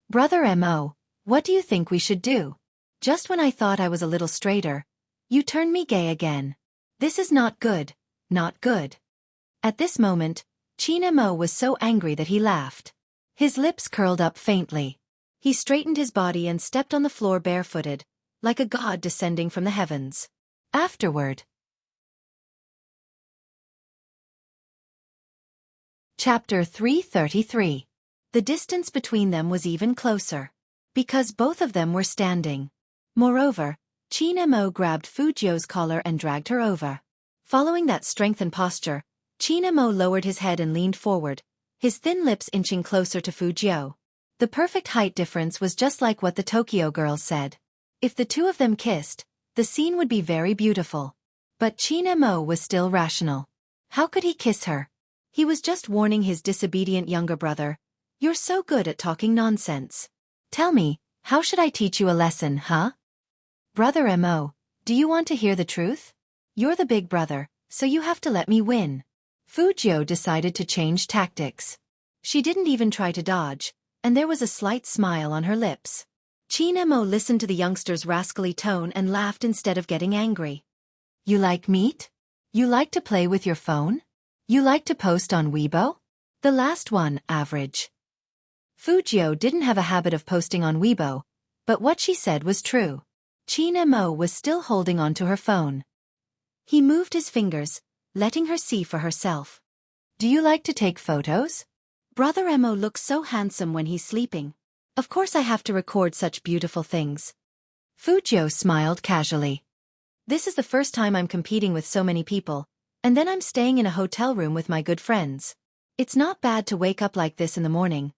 Brother Mo, what do you think we should do? Just when I thought I was a little straighter, you turn me gay again. This is not good, not good. At this moment, Qin Mo was so angry that he laughed. His lips curled up faintly. He straightened his body and stepped on the floor barefooted, like a god descending from the heavens. Afterward. Chapter 333. The distance between them was even closer. Because both of them were standing. Moreover, Qin Mo grabbed Fu Jiao's collar and dragged her over. Following that strengthened posture, Qin Mo lowered his head and leaned forward, his thin lips inching closer to Fu Jiao. The perfect height difference was just like what the Tokyo girls said. If the two of them kissed, the scene would be very beautiful. But Qin Mo was still rational. How could he kiss her? He was just warning his disobedient younger brother. You're so good at talking nonsense. Tell me, how should I teach you a lesson, huh? Brother Mo, do you want to hear the truth? You're the big brother, so you have to let me win. Fu Jiao decided to change tactics. She didn't even try to dodge, and there was a slight smile on her lips. Qin Mo listened to the youngster's rascally tone and laughed instead of getting angry. You like meat? You like to play with your phone? You like to post on Weibo? The last one, average. Fu Jiao didn't have a habit of posting on Weibo, but what she said was true. Qin Mo was still holding onto her phone. He moved his fingers, letting her see for herself. Do you like to take photos? Brother Mo looks so handsome when he's sleeping. Of course I have to record such beautiful things. Fu Jiao smiled casually. This is the first time I'm competing with so many people, and then I'm staying in a hotel room with my good friends. It's not bad to wake up like this in the morning.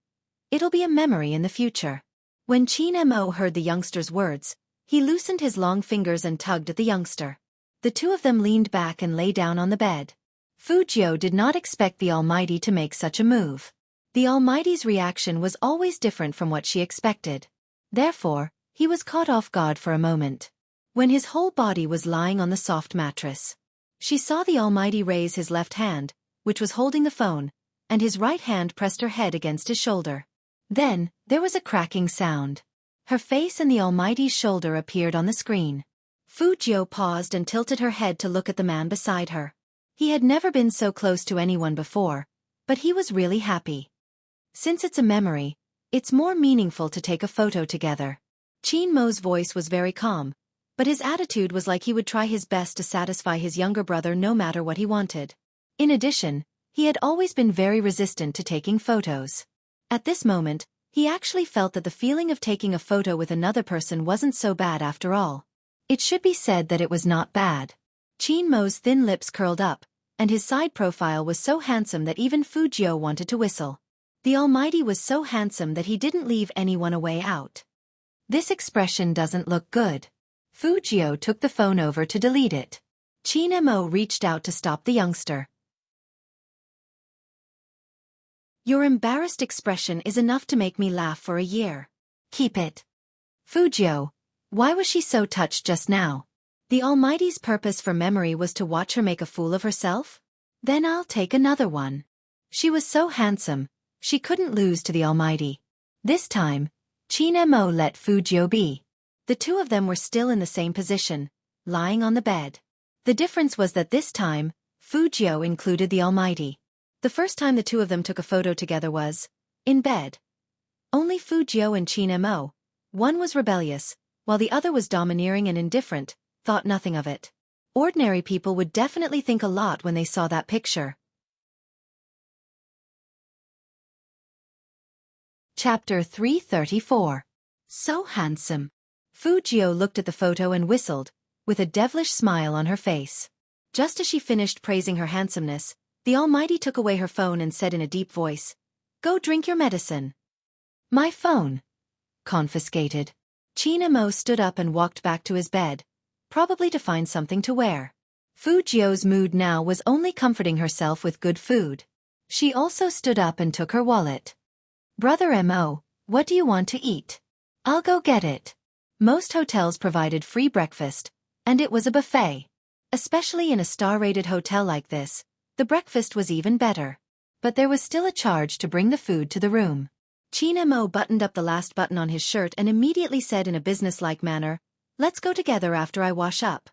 It'll be a memory in the future. When Qin Mo heard the youngster's words, he loosened his long fingers and tugged at the youngster. The two of them leaned back and lay down on the bed. Fu Jiao did not expect the Almighty to make such a move. The Almighty's reaction was always different from what she expected. Therefore, he was caught off guard for a moment. When his whole body was lying on the soft mattress, she saw the Almighty raise his left hand, which was holding the phone, and his right hand pressed her head against his shoulder. Then, there was a cracking sound. Her face and the Almighty's shoulder appeared on the screen. Fu Jiao paused and tilted her head to look at the man beside her. He had never been so close to anyone before, but he was really happy. Since it's a memory, it's more meaningful to take a photo together. Qin Mo's voice was very calm, but his attitude was like he would try his best to satisfy his younger brother no matter what he wanted. In addition, he had always been very resistant to taking photos. At this moment, he actually felt that the feeling of taking a photo with another person wasn't so bad after all. It should be said that it was not bad. Qin Mo's thin lips curled up, and his side profile was so handsome that even Fu Jiu wanted to whistle. The Almighty was so handsome that he didn't leave anyone a way out. This expression doesn't look good. Fu Jiu took the phone over to delete it. Qin Mo reached out to stop the youngster. Your embarrassed expression is enough to make me laugh for a year. Keep it. Fu Jiu, why was she so touched just now? The Almighty's purpose for memory was to watch her make a fool of herself? Then I'll take another one. She was so handsome, she couldn't lose to the Almighty. This time, Qin Mo let Fu Jiu be. The two of them were still in the same position, lying on the bed. The difference was that this time, Fu Jiu included the Almighty. The first time the two of them took a photo together was in bed. Only Fu Jiu and Qin Mo. One was rebellious, while the other was domineering and indifferent, thought nothing of it. Ordinary people would definitely think a lot when they saw that picture. Chapter 334. So handsome. Fu Jiu looked at the photo and whistled, with a devilish smile on her face. Just as she finished praising her handsomeness, the Almighty took away her phone and said in a deep voice, "Go drink your medicine." My phone. Confiscated. Qin Mo stood up and walked back to his bed, probably to find something to wear. Fu Jiu's mood now was only comforting herself with good food. She also stood up and took her wallet. Brother Mo, what do you want to eat? I'll go get it. Most hotels provided free breakfast, and it was a buffet. Especially in a star-rated hotel like this, the breakfast was even better. But there was still a charge to bring the food to the room. Qin Mo buttoned up the last button on his shirt and immediately said in a businesslike manner, "Let's go together after I wash up."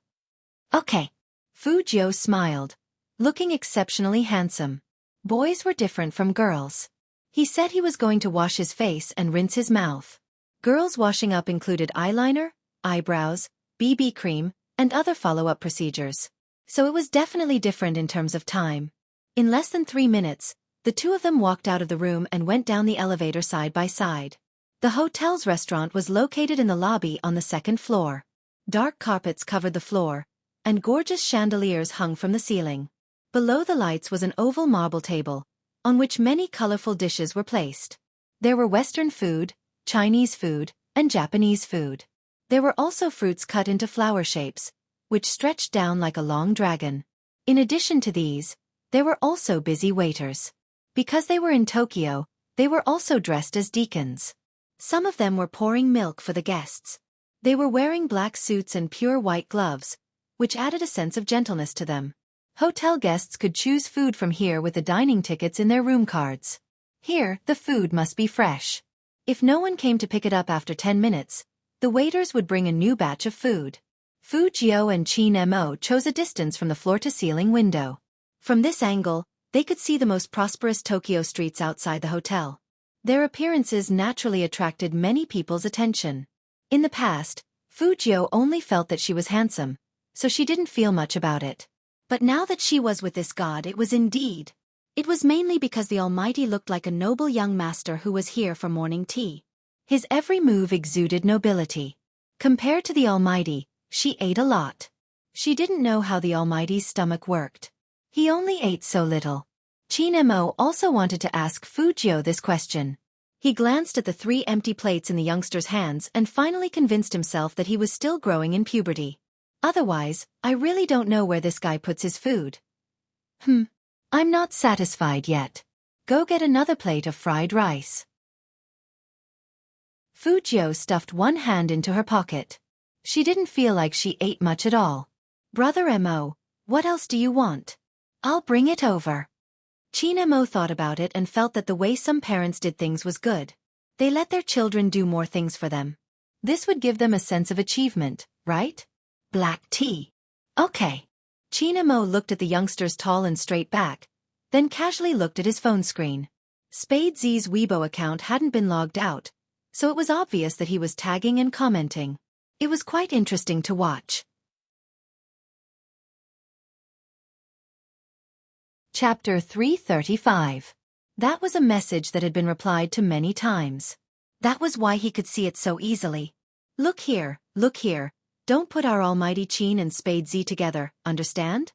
Okay. Fu Jiu smiled, looking exceptionally handsome. Boys were different from girls. He said he was going to wash his face and rinse his mouth. Girls washing up included eyeliner, eyebrows, BB cream, and other follow-up procedures. So it was definitely different in terms of time. In less than 3 minutes, the two of them walked out of the room and went down the elevator side by side. The hotel's restaurant was located in the lobby on the 2nd floor. Dark carpets covered the floor, and gorgeous chandeliers hung from the ceiling. Below the lights was an oval marble table, on which many colorful dishes were placed. There were Western food, Chinese food, and Japanese food. There were also fruits cut into flower shapes, which stretched down like a long dragon. In addition to these, there were also busy waiters. Because they were in Tokyo, they were also dressed as deacons. Some of them were pouring milk for the guests. They were wearing black suits and pure white gloves, which added a sense of gentleness to them. Hotel guests could choose food from here with the dining tickets in their room cards. Here, the food must be fresh. If no one came to pick it up after 10 minutes, the waiters would bring a new batch of food. Fu Jiu and Qin Mo chose a distance from the floor-to-ceiling window. From this angle, they could see the most prosperous Tokyo streets outside the hotel. Their appearances naturally attracted many people's attention. In the past, Fu Jiu only felt that she was handsome, so she didn't feel much about it. But now that she was with this god, it was indeed. It was mainly because the Almighty looked like a noble young master who was here for morning tea. His every move exuded nobility. Compared to the Almighty, she ate a lot. She didn't know how the Almighty's stomach worked. He only ate so little. Qin Mo also wanted to ask Fu Jiu this question. He glanced at the 3 empty plates in the youngster's hands and finally convinced himself that he was still growing in puberty. Otherwise, I really don't know where this guy puts his food. I'm not satisfied yet. Go get another plate of fried rice. Fu Jiu stuffed one hand into her pocket. She didn't feel like she ate much at all. Brother Mo, what else do you want? I'll bring it over. Qin Mo thought about it and felt that the way some parents did things was good. They let their children do more things for them. This would give them a sense of achievement, right? Black tea. Okay. Qin Mo looked at the youngster's tall and straight back, then casually looked at his phone screen. Spade Z's Weibo account hadn't been logged out, so it was obvious that he was tagging and commenting. It was quite interesting to watch. Chapter 335. That was a message that had been replied to many times. That was why he could see it so easily. Look here, Don't put our almighty Qin and Spade Z together, understand?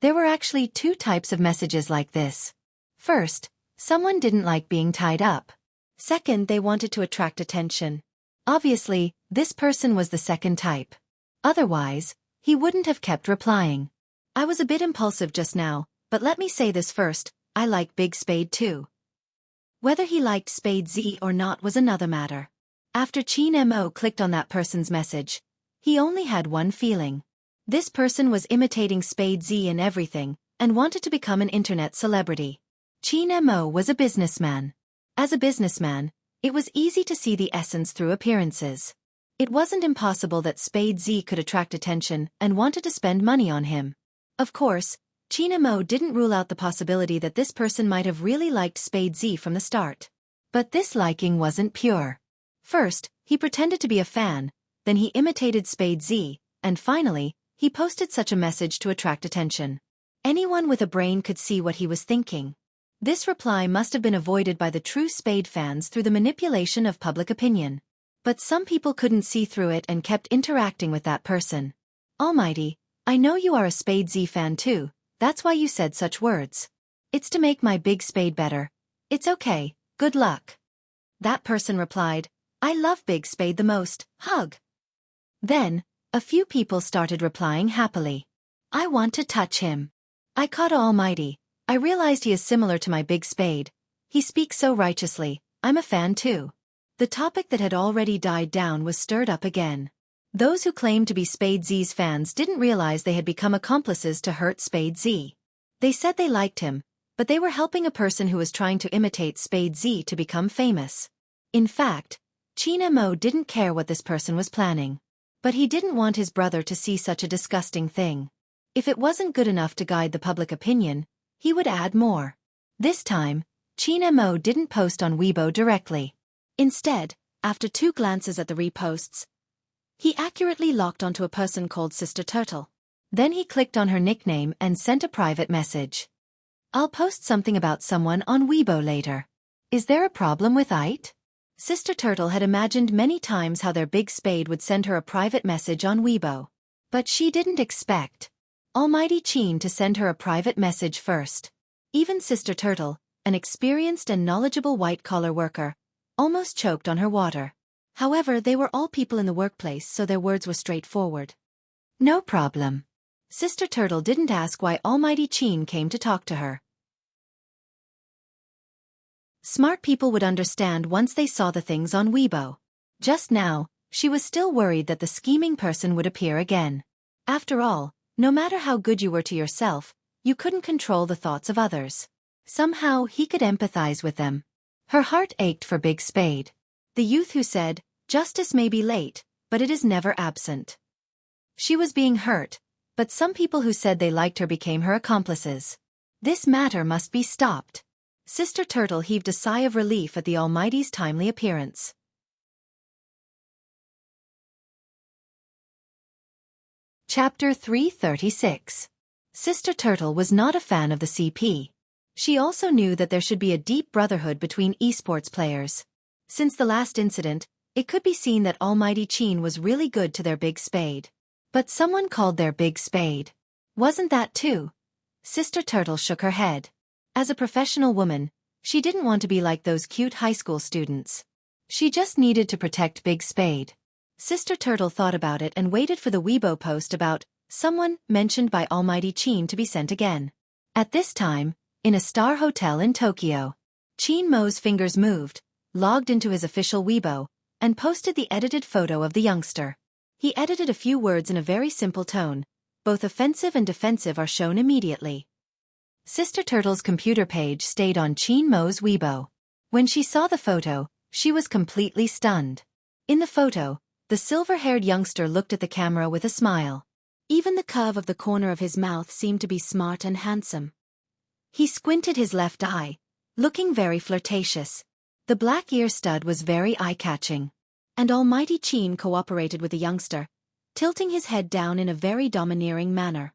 There were actually two types of messages like this. First, someone didn't like being tied up. Second, they wanted to attract attention. Obviously, this person was the second type. Otherwise, he wouldn't have kept replying. I was a bit impulsive just now, but let me say this first, I like Big Spade too. Whether he liked Spade Z or not was another matter. After Qin Mo clicked on that person's message, he only had one feeling. This person was imitating Spade Z in everything, and wanted to become an internet celebrity. Qin Mo was a businessman. As a businessman, it was easy to see the essence through appearances. It wasn't impossible that Spade Z could attract attention and wanted to spend money on him. Of course, Qin Mo didn't rule out the possibility that this person might have really liked Spade Z from the start. But this liking wasn't pure. First, he pretended to be a fan, then he imitated Spade Z, and finally, he posted such a message to attract attention. Anyone with a brain could see what he was thinking. This reply must have been avoided by the true Spade fans through the manipulation of public opinion. But some people couldn't see through it and kept interacting with that person. Almighty, I know you are a Spade Z fan too, that's why you said such words. It's to make my Big Spade better. It's okay, good luck. That person replied, I love Big Spade the most, hug. Then, a few people started replying happily. I want to touch him. I caught Almighty. I realized he is similar to my Big Spade. He speaks so righteously, I'm a fan too. The topic that had already died down was stirred up again. Those who claimed to be Spade Z's fans didn't realize they had become accomplices to hurt Spade Z. They said they liked him, but they were helping a person who was trying to imitate Spade Z to become famous. In fact, Qin Mo didn't care what this person was planning. But he didn't want his brother to see such a disgusting thing. If it wasn't good enough to guide the public opinion, he would add more. This time, Qin Mo didn't post on Weibo directly. Instead, after 2 glances at the reposts, he accurately locked onto a person called Sister Turtle. Then he clicked on her nickname and sent a private message. I'll post something about someone on Weibo later. Is there a problem with it? Sister Turtle had imagined many times how their Big Spade would send her a private message on Weibo. But she didn't expect Almighty Qin to send her a private message first. Even Sister Turtle, an experienced and knowledgeable white-collar worker, almost choked on her water. However, they were all people in the workplace, so their words were straightforward. No problem. Sister Turtle didn't ask why Almighty Qin came to talk to her. Smart people would understand once they saw the things on Weibo. Just now, she was still worried that the scheming person would appear again. After all, no matter how good you were to yourself, you couldn't control the thoughts of others. Somehow he could empathize with them. Her heart ached for Big Spade. The youth who said, justice may be late, but it is never absent. She was being hurt, but some people who said they liked her became her accomplices. This matter must be stopped. Sister Turtle heaved a sigh of relief at the Almighty's timely appearance. Chapter 336. Sister Turtle was not a fan of the CP. She also knew that there should be a deep brotherhood between esports players. Since the last incident, it could be seen that Almighty Qin was really good to their Big Spade. But someone called their Big Spade. Wasn't that too? Sister Turtle shook her head. As a professional woman, she didn't want to be like those cute high school students. She just needed to protect Big Spade. Sister Turtle thought about it and waited for the Weibo post about someone mentioned by Almighty Qin to be sent again. At this time, in a star hotel in Tokyo, Qin Mo's fingers moved, logged into his official Weibo, and posted the edited photo of the youngster. He edited a few words in a very simple tone. Both offensive and defensive are shown immediately. Sister Turtle's computer page stayed on Qin Mo's Weibo. When she saw the photo, she was completely stunned. In the photo, the silver-haired youngster looked at the camera with a smile. Even the curve of the corner of his mouth seemed to be smart and handsome. He squinted his left eye, looking very flirtatious. The black ear stud was very eye-catching. And Almighty Qin cooperated with the youngster, tilting his head down in a very domineering manner.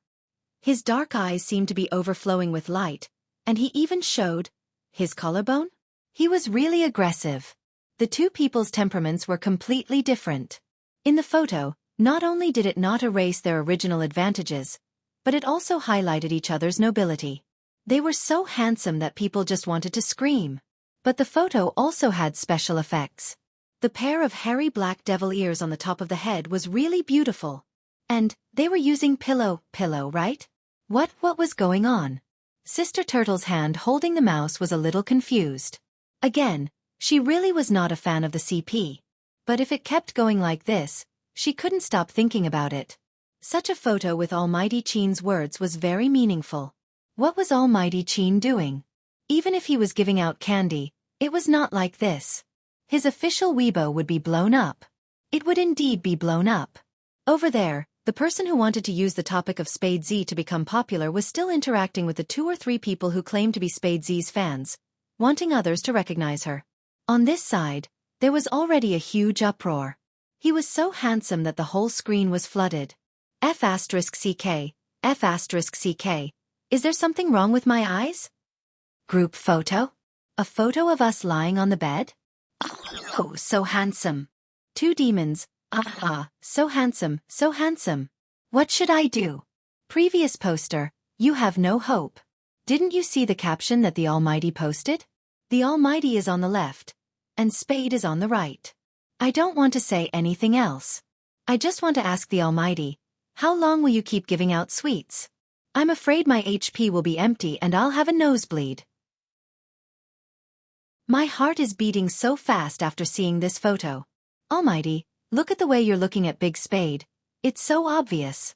His dark eyes seemed to be overflowing with light, and he even showed his collarbone. He was really aggressive. The two people's temperaments were completely different. In the photo, Not only did it not erase their original advantages, but it also highlighted each other's nobility. They were so handsome that people just wanted to scream. But the photo also had special effects. The pair of hairy black devil ears on the top of the head was really beautiful. And they were using pillow, right? What was going on? Sister Turtle's hand holding the mouse was a little confused. Again, she really was not a fan of the CP. But if it kept going like this, she couldn't stop thinking about it. Such a photo with Almighty Chin's words was very meaningful. What was Almighty Chin doing? Even if he was giving out candy, it was not like this. His official Weibo would be blown up. It would indeed be blown up. Over there, the person who wanted to use the topic of Spade Z to become popular was still interacting with the 2 or 3 people who claimed to be Spade Z's fans, wanting others to recognize her. On this side, there was already a huge uproar. He was so handsome that the whole screen was flooded. F***CK, F***CK, is there something wrong with my eyes? Group photo? A photo of us lying on the bed? Oh, so handsome. 2 demons, so handsome, so handsome. What should I do? Previous poster, you have no hope. Didn't you see the caption that the Almighty posted? The Almighty is on the left, and Spade is on the right. I don't want to say anything else. I just want to ask the Almighty, how long will you keep giving out sweets? I'm afraid my HP will be empty and I'll have a nosebleed. My heart is beating so fast after seeing this photo. Almighty, look at the way you're looking at Big Spade. It's so obvious.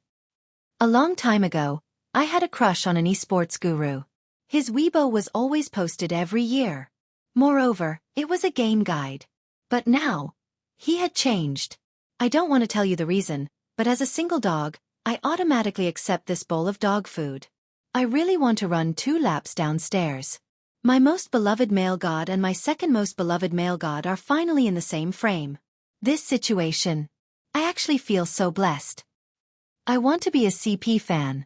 A long time ago, I had a crush on an esports guru. His Weibo was always posted every year. Moreover, it was a game guide. But now, he had changed. I don't want to tell you the reason, but as a single dog, I automatically accept this bowl of dog food. I really want to run 2 laps downstairs. My most beloved male god and my second most beloved male god are finally in the same frame. This situation. I actually feel so blessed. I want to be a CP fan.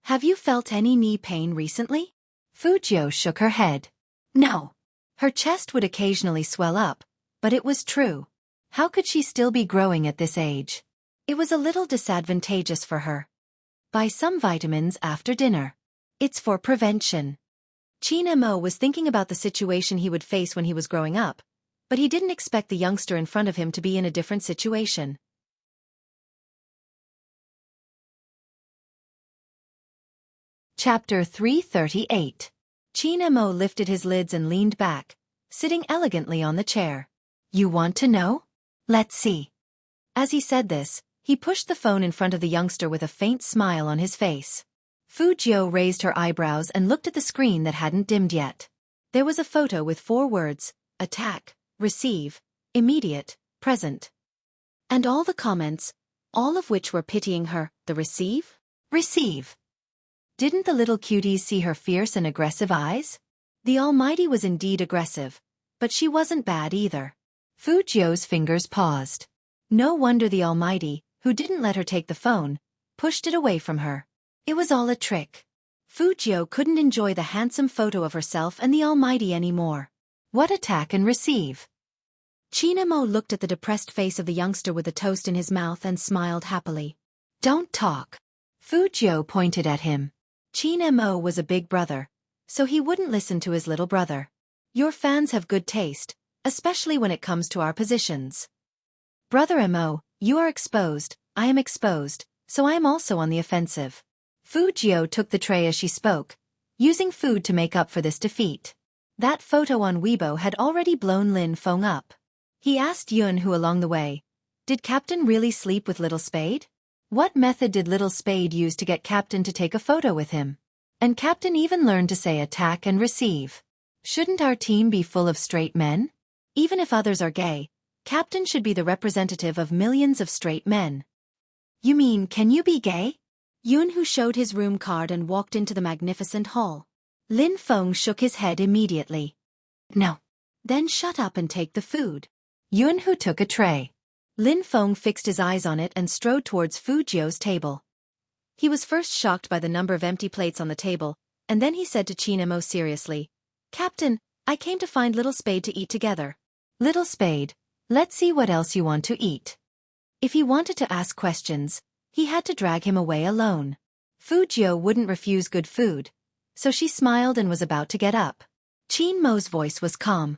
Have you felt any knee pain recently? Fujio shook her head. No. Her chest would occasionally swell up, but it was true. How could she still be growing at this age? It was a little disadvantageous for her. Buy some vitamins after dinner. It's for prevention. Chin Mo was thinking about the situation he would face when he was growing up, but he didn't expect the youngster in front of him to be in a different situation. Chapter 338. Chin Mo lifted his lids and leaned back, sitting elegantly on the chair. You want to know? Let's see. As he said this, he pushed the phone in front of the youngster with a faint smile on his face. Fujio raised her eyebrows and looked at the screen that hadn't dimmed yet. There was a photo with 4 words, attack, receive, immediate, present. And all the comments, all of which were pitying her, the receive? Receive. Didn't the little cuties see her fierce and aggressive eyes? The Almighty was indeed aggressive, but she wasn't bad either. Fujio's fingers paused. No wonder the Almighty, who didn't let her take the phone, pushed it away from her. It was all a trick. Fujio couldn't enjoy the handsome photo of herself and the Almighty anymore. What attack and receive? Chin Mo looked at the depressed face of the youngster with a toast in his mouth and smiled happily. Don't talk. Fujio pointed at him. Chin Mo was a big brother, so he wouldn't listen to his little brother. Your fans have good taste, especially when it comes to our positions. Brother Mo, you are exposed, I am exposed, so I am also on the offensive. Fujio took the tray as she spoke, using food to make up for this defeat. That photo on Weibo had already blown Lin Feng up. He asked Yun Hu along the way, did Captain really sleep with Little Spade? What method did Little Spade use to get Captain to take a photo with him? And Captain even learned to say attack and receive. Shouldn't our team be full of straight men? Even if others are gay, Captain should be the representative of millions of straight men. You mean, can you be gay? Yun Hu showed his room card and walked into the magnificent hall. Lin Feng shook his head immediately. No. Then shut up and take the food. Yun Hu took a tray. Lin Feng fixed his eyes on it and strode towards Fujio's table. He was first shocked by the number of empty plates on the table, and then he said to Chin Mo seriously, Captain, I came to find Little Spade to eat together. Little Spade, let's see what else you want to eat. If he wanted to ask questions, he had to drag him away alone. Fujio wouldn't refuse good food, so she smiled and was about to get up. Qin Mo's voice was calm.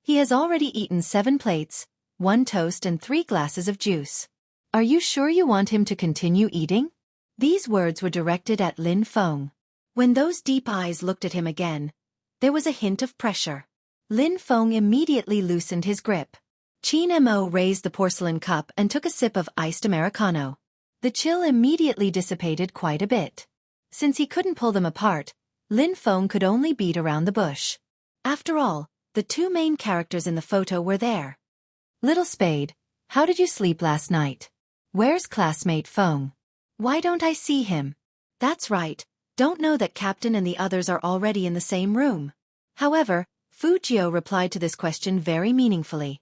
He has already eaten 7 plates, 1 toast and 3 glasses of juice. Are you sure you want him to continue eating? These words were directed at Lin Feng. When those deep eyes looked at him again, there was a hint of pressure. Lin Feng immediately loosened his grip. Qin Mo raised the porcelain cup and took a sip of iced Americano. The chill immediately dissipated quite a bit. Since he couldn't pull them apart, Lin Feng could only beat around the bush. After all, the 2 main characters in the photo were there. Little Spade, how did you sleep last night? Where's classmate Feng? Why don't I see him? That's right, don't know that Captain and the others are already in the same room. However, Fujio replied to this question very meaningfully.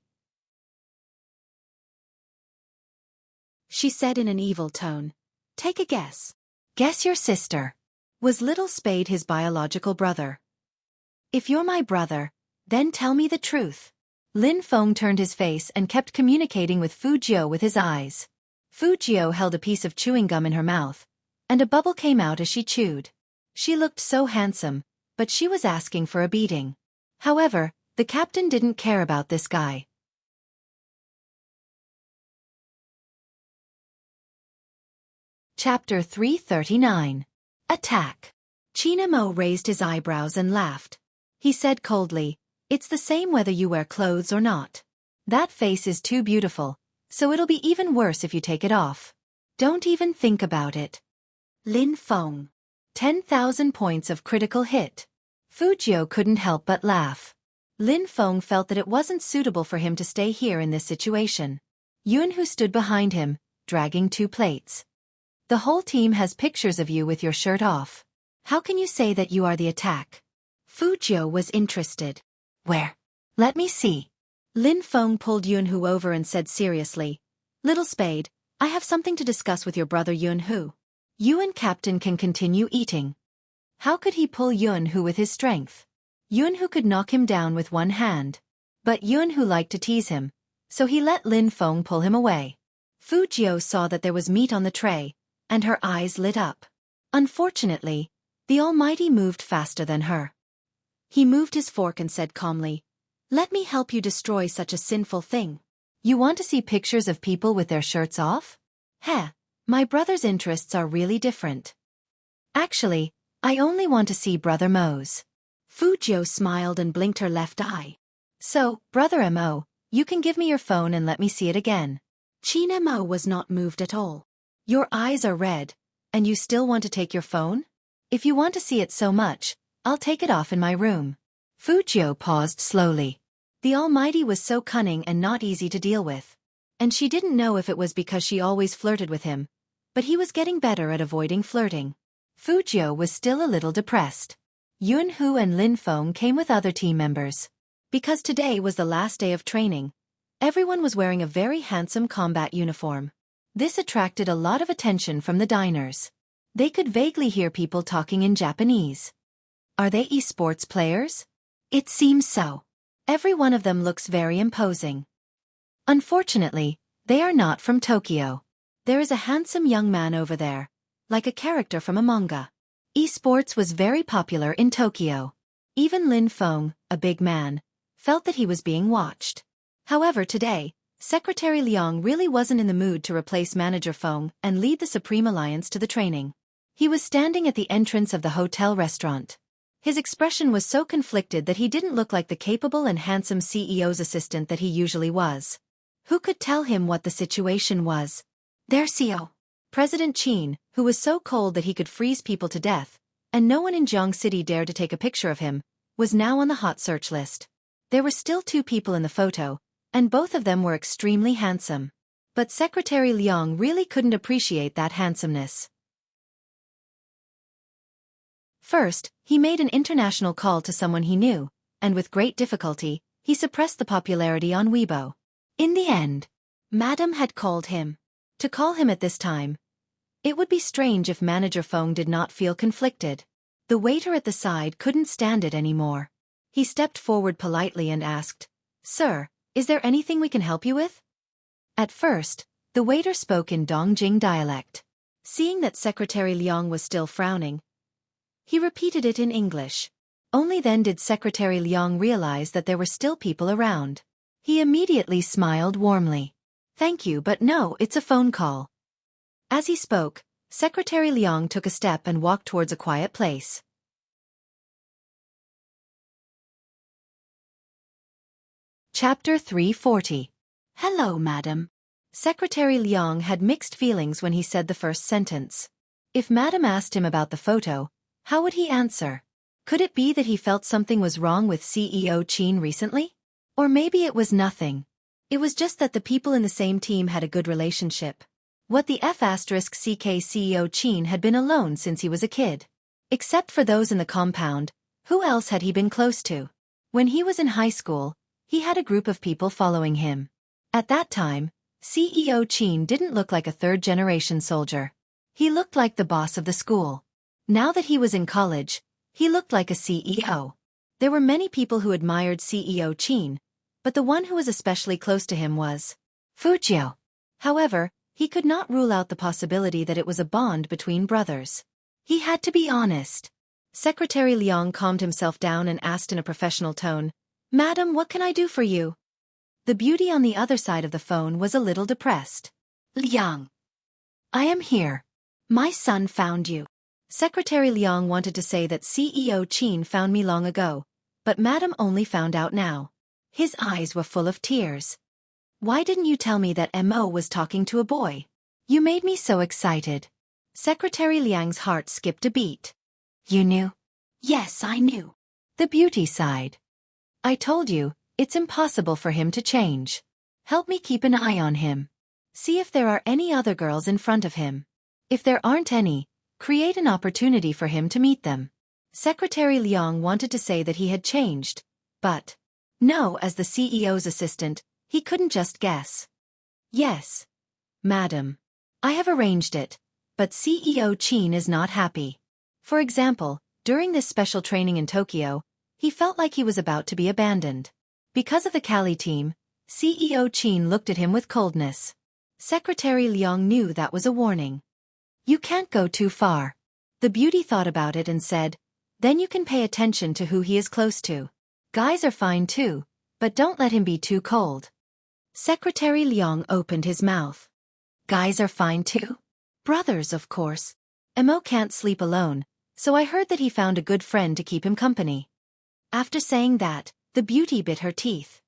She said in an evil tone, "Take a guess. Guess your sister." Was Little Spade his biological brother? If you're my brother, then tell me the truth. Lin Feng turned his face and kept communicating with Fujio with his eyes. Fujio held a piece of chewing gum in her mouth, and a bubble came out as she chewed. She looked so handsome, but she was asking for a beating. However, the captain didn't care about this guy. Chapter 339. Attack. Qin Mo raised his eyebrows and laughed. He said coldly, "It's the same whether you wear clothes or not. That face is too beautiful, so it'll be even worse if you take it off. Don't even think about it." Lin Feng. 10,000 points of critical hit. Fujio couldn't help but laugh. Lin Feng felt that it wasn't suitable for him to stay here in this situation. Yunhu stood behind him, dragging 2 plates. The whole team has pictures of you with your shirt off. How can you say that you are the attack? Fujio was interested. Where? Let me see. Lin Feng pulled Yunhu over and said seriously, "Little Spade, I have something to discuss with your brother Yunhu. You and Captain can continue eating." How could he pull Yunhu with his strength? Yunhu could knock him down with 1 hand. But Yunhu liked to tease him, so he let Lin Feng pull him away. Fujio saw that there was meat on the tray, and her eyes lit up. Unfortunately, the Almighty moved faster than her. He moved his fork and said calmly, "Let me help you destroy such a sinful thing. You want to see pictures of people with their shirts off? Heh, my brother's interests are really different. Actually, I only want to see Brother Mo's." Fujio smiled and blinked her left eye. "So, Brother Mo, you can give me your phone and let me see it again." Qin Mo was not moved at all. "Your eyes are red, and you still want to take your phone? If you want to see it so much, I'll take it off in my room." Fujio paused slowly. The Almighty was so cunning and not easy to deal with. And she didn't know if it was because she always flirted with him, but he was getting better at avoiding flirting. Fujio was still a little depressed. Yunhu and Lin Feng came with other team members. Because today was the last day of training, everyone was wearing a very handsome combat uniform. This attracted a lot of attention from the diners. They could vaguely hear people talking in Japanese. Are they esports players? It seems so. Every one of them looks very imposing. Unfortunately, they are not from Tokyo. There is a handsome young man over there, like a character from a manga. Esports was very popular in Tokyo. Even Lin Feng, a big man, felt that he was being watched. However, today, Secretary Liang really wasn't in the mood to replace Manager Feng and lead the Supreme Alliance to the training. He was standing at the entrance of the hotel restaurant. His expression was so conflicted that he didn't look like the capable and handsome CEO's assistant that he usually was. Who could tell him what the situation was? Their CEO. President Qin, who was so cold that he could freeze people to death, and no one in Jiang City dared to take a picture of him, was now on the hot search list. There were still 2 people in the photo, and both of them were extremely handsome. But Secretary Liang really couldn't appreciate that handsomeness. First, he made an international call to someone he knew, and with great difficulty, he suppressed the popularity on Weibo. In the end, Madam had called him. To call him at this time, it would be strange if Manager Feng did not feel conflicted. The waiter at the side couldn't stand it anymore. He stepped forward politely and asked, "Sir, is there anything we can help you with?" At first, the waiter spoke in Dongjing dialect. Seeing that Secretary Liang was still frowning, he repeated it in English. Only then did Secretary Liang realize that there were still people around. He immediately smiled warmly. "Thank you, but no, it's a phone call." As he spoke, Secretary Liang took a step and walked towards a quiet place. Chapter 340. "Hello, madam." Secretary Liang had mixed feelings when he said the first sentence. If Madam asked him about the photo, how would he answer? Could it be that he felt something was wrong with CEO Qin recently? Or maybe it was nothing. It was just that the people in the same team had a good relationship. What the F***CK CEO Qin had been alone since he was a kid. Except for those in the compound, who else had he been close to? When he was in high school, he had a group of people following him. At that time, CEO Qin didn't look like a third-generation soldier. He looked like the boss of the school. Now that he was in college, he looked like a CEO. There were many people who admired CEO Qin, but the one who was especially close to him was Wuxia. However, he could not rule out the possibility that it was a bond between brothers. He had to be honest. Secretary Liang calmed himself down and asked in a professional tone, "Madam, what can I do for you?" The beauty on the other side of the phone was a little depressed. "Liang, I am here. My son found you." Secretary Liang wanted to say that CEO Qin found me long ago, but Madam only found out now. His eyes were full of tears. "Why didn't you tell me that Mo was talking to a boy? You made me so excited." Secretary Liang's heart skipped a beat. "You knew?" "Yes, I knew." The beauty sighed. "I told you, it's impossible for him to change. Help me keep an eye on him. See if there are any other girls in front of him. If there aren't any, create an opportunity for him to meet them." Secretary Liang wanted to say that he had changed, but no, as the CEO's assistant, he couldn't just guess. "Yes, madam. I have arranged it, but CEO Qin is not happy. For example, during this special training in Tokyo, he felt like he was about to be abandoned. Because of the Cali team, CEO Qin looked at him with coldness. Secretary Liang knew that was a warning. "You can't go too far." The beauty thought about it and said, "Then you can pay attention to who he is close to. Guys are fine too, but don't let him be too cold." Secretary Liang opened his mouth. "Guys are fine too?" "Brothers, of course. Mo can't sleep alone, so I heard that he found a good friend to keep him company." After saying that, the beauty bit her teeth.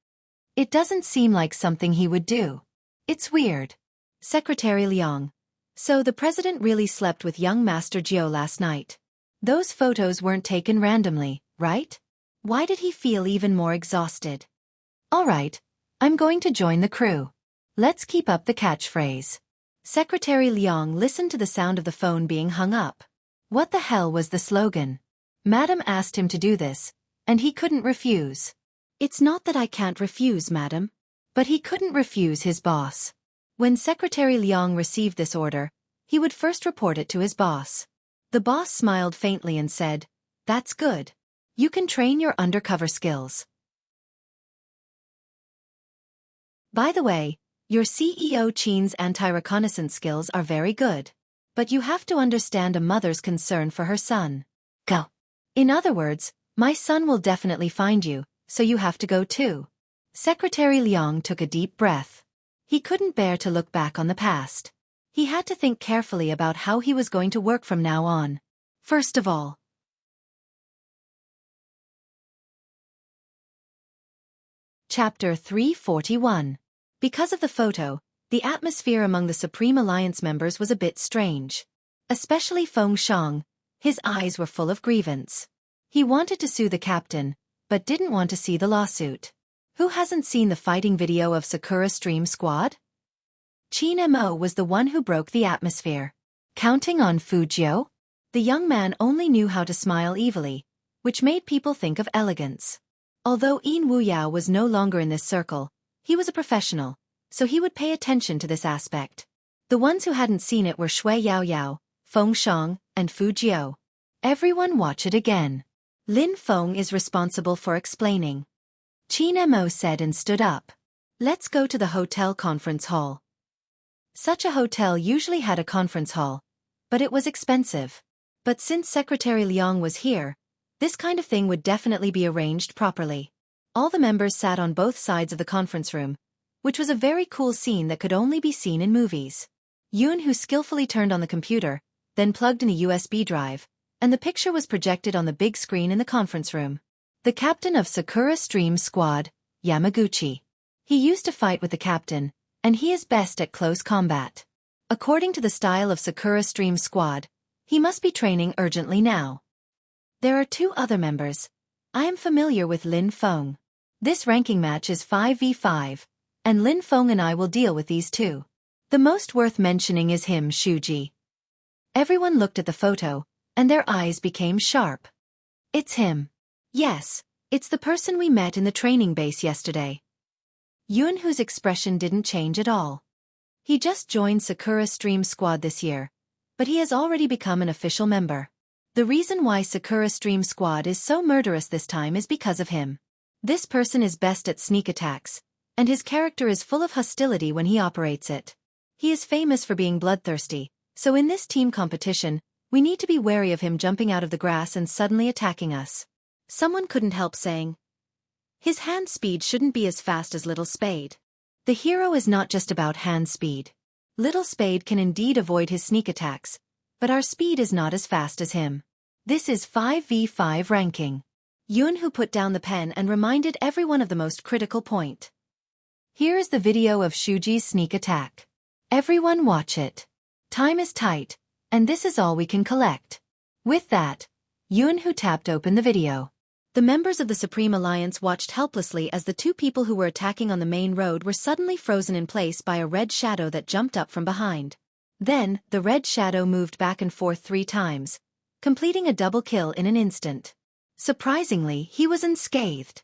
"It doesn't seem like something he would do. It's weird." Secretary Liang. "So the president really slept with young Master Jiao last night. Those photos weren't taken randomly, right? Why did he feel even more exhausted?" "All right, I'm going to join the crew. Let's keep up the catchphrase." Secretary Liang listened to the sound of the phone being hung up. What the hell was the slogan? Madam asked him to do this, and he couldn't refuse. "It's not that I can't refuse, madam." But he couldn't refuse his boss. When Secretary Liang received this order, he would first report it to his boss. The boss smiled faintly and said, "That's good. You can train your undercover skills. By the way, your CEO Qin's anti-reconnaissance skills are very good. But you have to understand a mother's concern for her son. Go." In other words, my son will definitely find you, so you have to go too. Secretary Liang took a deep breath. He couldn't bear to look back on the past. He had to think carefully about how he was going to work from now on. First of all, Chapter 341. Because of the photo, the atmosphere among the Supreme Alliance members was a bit strange. Especially Feng Shang. His eyes were full of grievance. He wanted to sue the captain, but didn't want to see the lawsuit. Who hasn't seen the fighting video of Sakura Stream Squad? Qin Mo was the one who broke the atmosphere. Counting on Fujio? The young man only knew how to smile evilly, which made people think of elegance. Although Yin Wuyao was no longer in this circle, he was a professional, so he would pay attention to this aspect. The ones who hadn't seen it were Shui Yaoyao, Feng Shang, and Fujio. Everyone watch it again. Lin Feng is responsible for explaining. Qin Mo said and stood up. Let's go to the hotel conference hall. Such a hotel usually had a conference hall, but it was expensive. But since Secretary Liang was here, this kind of thing would definitely be arranged properly. All the members sat on both sides of the conference room, which was a very cool scene that could only be seen in movies. Yoon, who skillfully turned on the computer, then plugged in a USB drive, and the picture was projected on the big screen in the conference room. The captain of Sakura Stream Squad, Yamaguchi. He used to fight with the captain, and he is best at close combat. According to the style of Sakura Stream Squad, he must be training urgently now. There are two other members. I am familiar with Lin Feng. This ranking match is 5v5, and Lin Feng and I will deal with these two. The most worth mentioning is him, Shuji. Everyone looked at the photo, and their eyes became sharp. It's him. Yes, it's the person we met in the training base yesterday. Yoon, whose expression didn't change at all. He just joined Sakura Stream Squad this year, but he has already become an official member. The reason why Sakura Stream Squad is so murderous this time is because of him. This person is best at sneak attacks, and his character is full of hostility when he operates it. He is famous for being bloodthirsty, so in this team competition, we need to be wary of him jumping out of the grass and suddenly attacking us. Someone couldn't help saying, his hand speed shouldn't be as fast as Little Spade. The hero is not just about hand speed. Little Spade can indeed avoid his sneak attacks, but our speed is not as fast as him. This is 5v5 ranking. Yoon, who put down the pen and reminded everyone of the most critical point. Here is the video of Shuji's sneak attack. Everyone watch it. Time is tight, and this is all we can collect. With that, Yoon, who tapped open the video. The members of the Supreme Alliance watched helplessly as the two people who were attacking on the main road were suddenly frozen in place by a red shadow that jumped up from behind. Then, the red shadow moved back and forth 3 times, completing a double kill in an instant. Surprisingly, he was unscathed.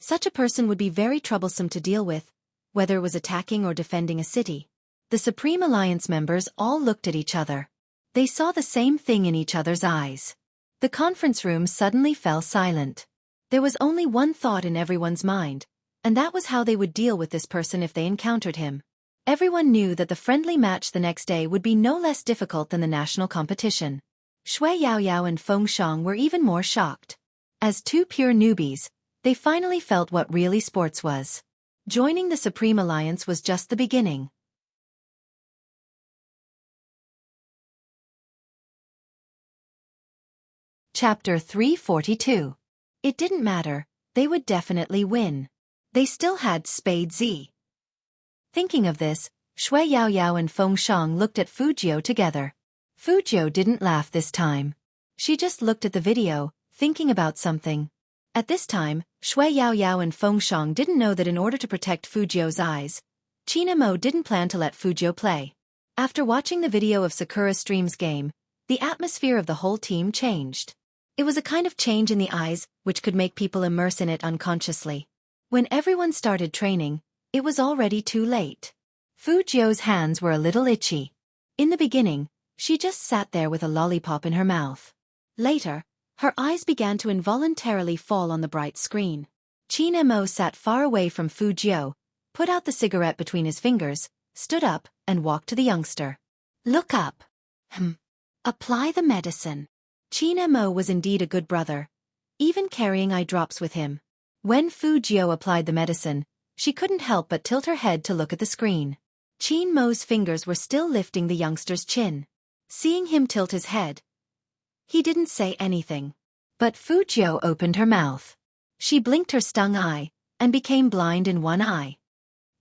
Such a person would be very troublesome to deal with, whether it was attacking or defending a city. The Supreme Alliance members all looked at each other. They saw the same thing in each other's eyes. The conference room suddenly fell silent. There was only one thought in everyone's mind, and that was how they would deal with this person if they encountered him. Everyone knew that the friendly match the next day would be no less difficult than the national competition. Shui Yaoyao and Feng Shang were even more shocked. As two pure newbies, they finally felt what really sports was. Joining the Supreme Alliance was just the beginning. Chapter 342. It didn't matter, they would definitely win. They still had Spade Z. Thinking of this, Shui Yaoyao and Feng Shang looked at Fujio together. Fujio didn't laugh this time. She just looked at the video, thinking about something. At this time, Shui Yaoyao and Feng Shang didn't know that in order to protect Fujio's eyes, Qin Mo didn't plan to let Fujio play. After watching the video of Sakura Stream's game, the atmosphere of the whole team changed. It was a kind of change in the eyes, which could make people immerse in it unconsciously. When everyone started training, it was already too late. Fujio's hands were a little itchy. In the beginning, she just sat there with a lollipop in her mouth. Later, her eyes began to involuntarily fall on the bright screen. Qin Mo sat far away from Fujio, put out the cigarette between his fingers, stood up, and walked to the youngster. Look up. Apply the medicine. Qin Mo was indeed a good brother, even carrying eye drops with him. When Fujio applied the medicine, she couldn't help but tilt her head to look at the screen. Qin Mo's fingers were still lifting the youngster's chin. Seeing him tilt his head, he didn't say anything. But Fujio opened her mouth. She blinked her stung eye, and became blind in one eye.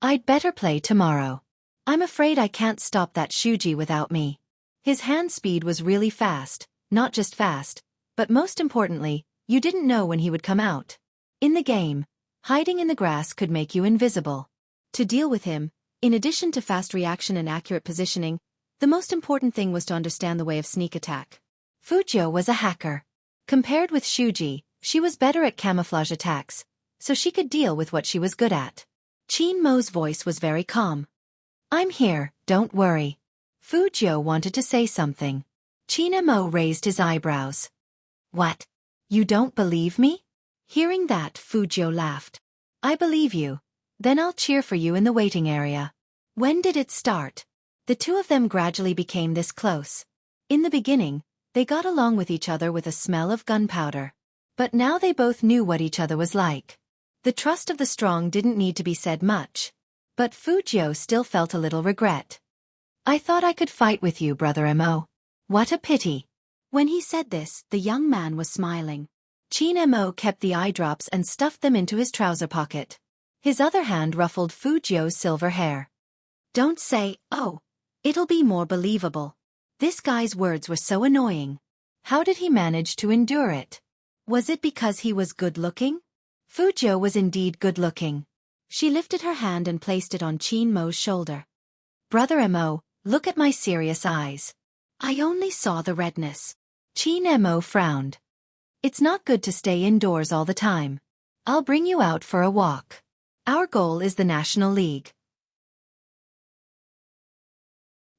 I'd better play tomorrow. I'm afraid I can't stop that Shuji without me. His hand speed was really fast. Not just fast, but most importantly, you didn't know when he would come out. In the game, hiding in the grass could make you invisible. To deal with him, in addition to fast reaction and accurate positioning, the most important thing was to understand the way of sneak attack. Fujio was a hacker. Compared with Shuji, she was better at camouflage attacks, so she could deal with what she was good at. Qin Mo's voice was very calm. I'm here, don't worry. Fujio wanted to say something. Chinemo raised his eyebrows. What? You don't believe me? Hearing that, Fujio laughed. I believe you. Then I'll cheer for you in the waiting area. When did it start? The two of them gradually became this close. In the beginning, they got along with each other with a smell of gunpowder. But now they both knew what each other was like. The trust of the strong didn't need to be said much. But Fujio still felt a little regret. I thought I could fight with you, Brother Mo. What a pity. When he said this, the young man was smiling. Chin-mo kept the eye drops and stuffed them into his trouser pocket. His other hand ruffled Fujio's silver hair. Don't say, oh. It'll be more believable. This guy's words were so annoying. How did he manage to endure it? Was it because he was good-looking? Fujio was indeed good-looking. She lifted her hand and placed it on Chin-mo's shoulder. Brother Mo, look at my serious eyes. I only saw the redness. Chin-mo frowned. It's not good to stay indoors all the time. I'll bring you out for a walk. Our goal is the National League.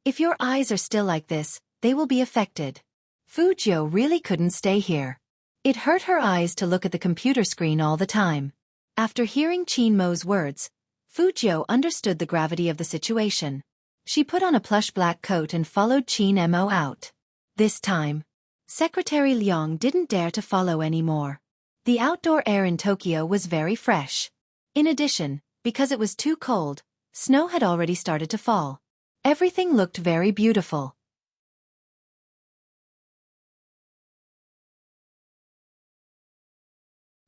If your eyes are still like this, they will be affected. Fujio really couldn't stay here. It hurt her eyes to look at the computer screen all the time. After hearing Chin-mo's words, Fujio understood the gravity of the situation. She put on a plush black coat and followed Chin-mo out. This time, Secretary Liang didn't dare to follow anymore. The outdoor air in Tokyo was very fresh. In addition, because it was too cold, snow had already started to fall. Everything looked very beautiful.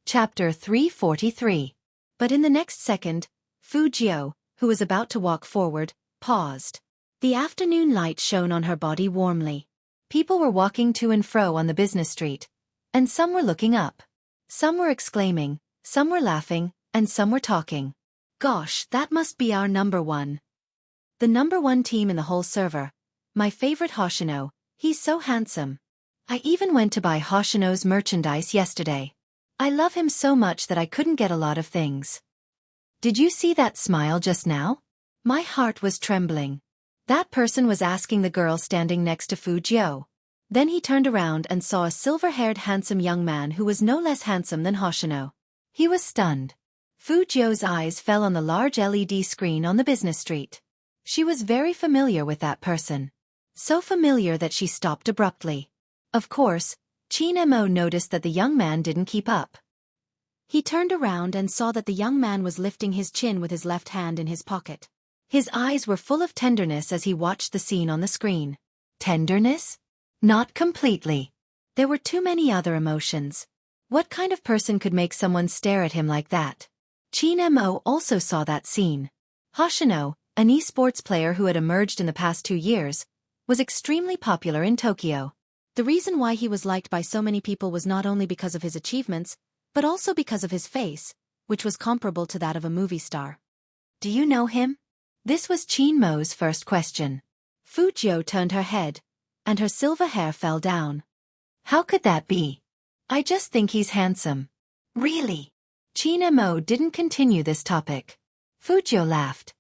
Chapter 343. But in the next second, Fujio, who was about to walk forward, paused. The afternoon light shone on her body warmly. People were walking to and fro on the business street, and some were looking up. Some were exclaiming, some were laughing, and some were talking. Gosh, that must be our number one. The number one team in the whole server. My favorite Hoshino, he's so handsome. I even went to buy Hoshino's merchandise yesterday. I love him so much that I couldn't get a lot of things. Did you see that smile just now? My heart was trembling. That person was asking the girl standing next to Fujio. Then he turned around and saw a silver-haired handsome young man who was no less handsome than Hoshino. He was stunned. Fujio's eyes fell on the large LED screen on the business street. She was very familiar with that person. So familiar that she stopped abruptly. Of course, Chin-mo noticed that the young man didn't keep up. He turned around and saw that the young man was lifting his chin with his left hand in his pocket. His eyes were full of tenderness as he watched the scene on the screen. Tenderness? Not completely. There were too many other emotions. What kind of person could make someone stare at him like that? Chin-mo also saw that scene. Hoshino, an esports player who had emerged in the past 2 years, was extremely popular in Tokyo. The reason why he was liked by so many people was not only because of his achievements, but also because of his face, which was comparable to that of a movie star. Do you know him? This was Chin-mo's first question. Fujio turned her head, and her silver hair fell down. How could that be? I just think he's handsome. Really? Chin-mo didn't continue this topic. Fujio laughed.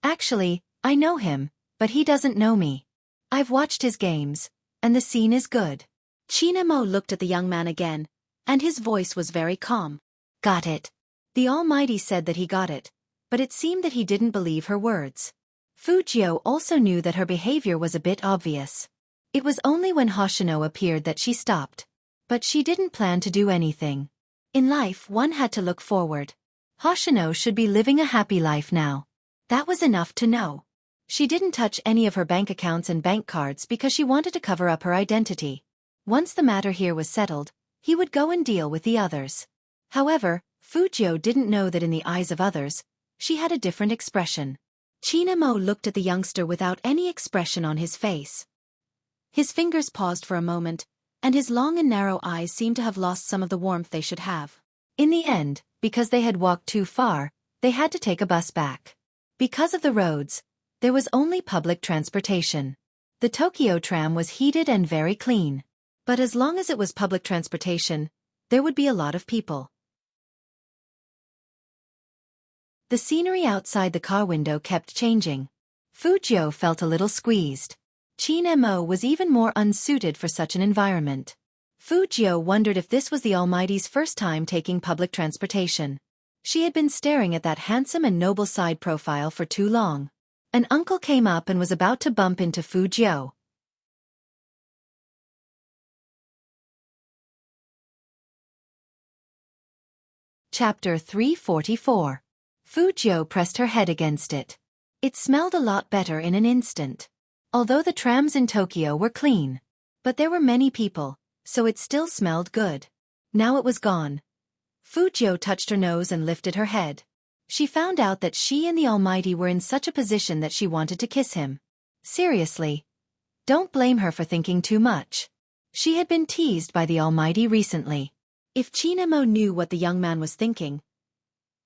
Actually, I know him, but he doesn't know me. I've watched his games, and the scene is good. Chin-mo looked at the young man again, and his voice was very calm. Got it. The Almighty said that he got it, but it seemed that he didn't believe her words. Fujio also knew that her behavior was a bit obvious. It was only when Hoshino appeared that she stopped. But she didn't plan to do anything. In life, one had to look forward. Hoshino should be living a happy life now. That was enough to know. She didn't touch any of her bank accounts and bank cards because she wanted to cover up her identity. Once the matter here was settled, he would go and deal with the others. However, Fujio didn't know that in the eyes of others, she had a different expression. Chin-mo looked at the youngster without any expression on his face. His fingers paused for a moment, and his long and narrow eyes seemed to have lost some of the warmth they should have. In the end, because they had walked too far, they had to take a bus back. Because of the roads, there was only public transportation. The Tokyo tram was heated and very clean. But as long as it was public transportation, there would be a lot of people. The scenery outside the car window kept changing. Fujio felt a little squeezed. Qin Mo was even more unsuited for such an environment. Fu Jiu wondered if this was the Almighty's first time taking public transportation. She had been staring at that handsome and noble side profile for too long. An uncle came up and was about to bump into Fu Jiu. Chapter 344. Fu Jiu pressed her head against it. It smelled a lot better in an instant. Although the trams in Tokyo were clean. But there were many people, so it still smelled good. Now it was gone. Fu Jiu touched her nose and lifted her head. She found out that she and the Almighty were in such a position that she wanted to kiss him. Seriously. Don't blame her for thinking too much. She had been teased by the Almighty recently. If Qin Mo knew what the young man was thinking,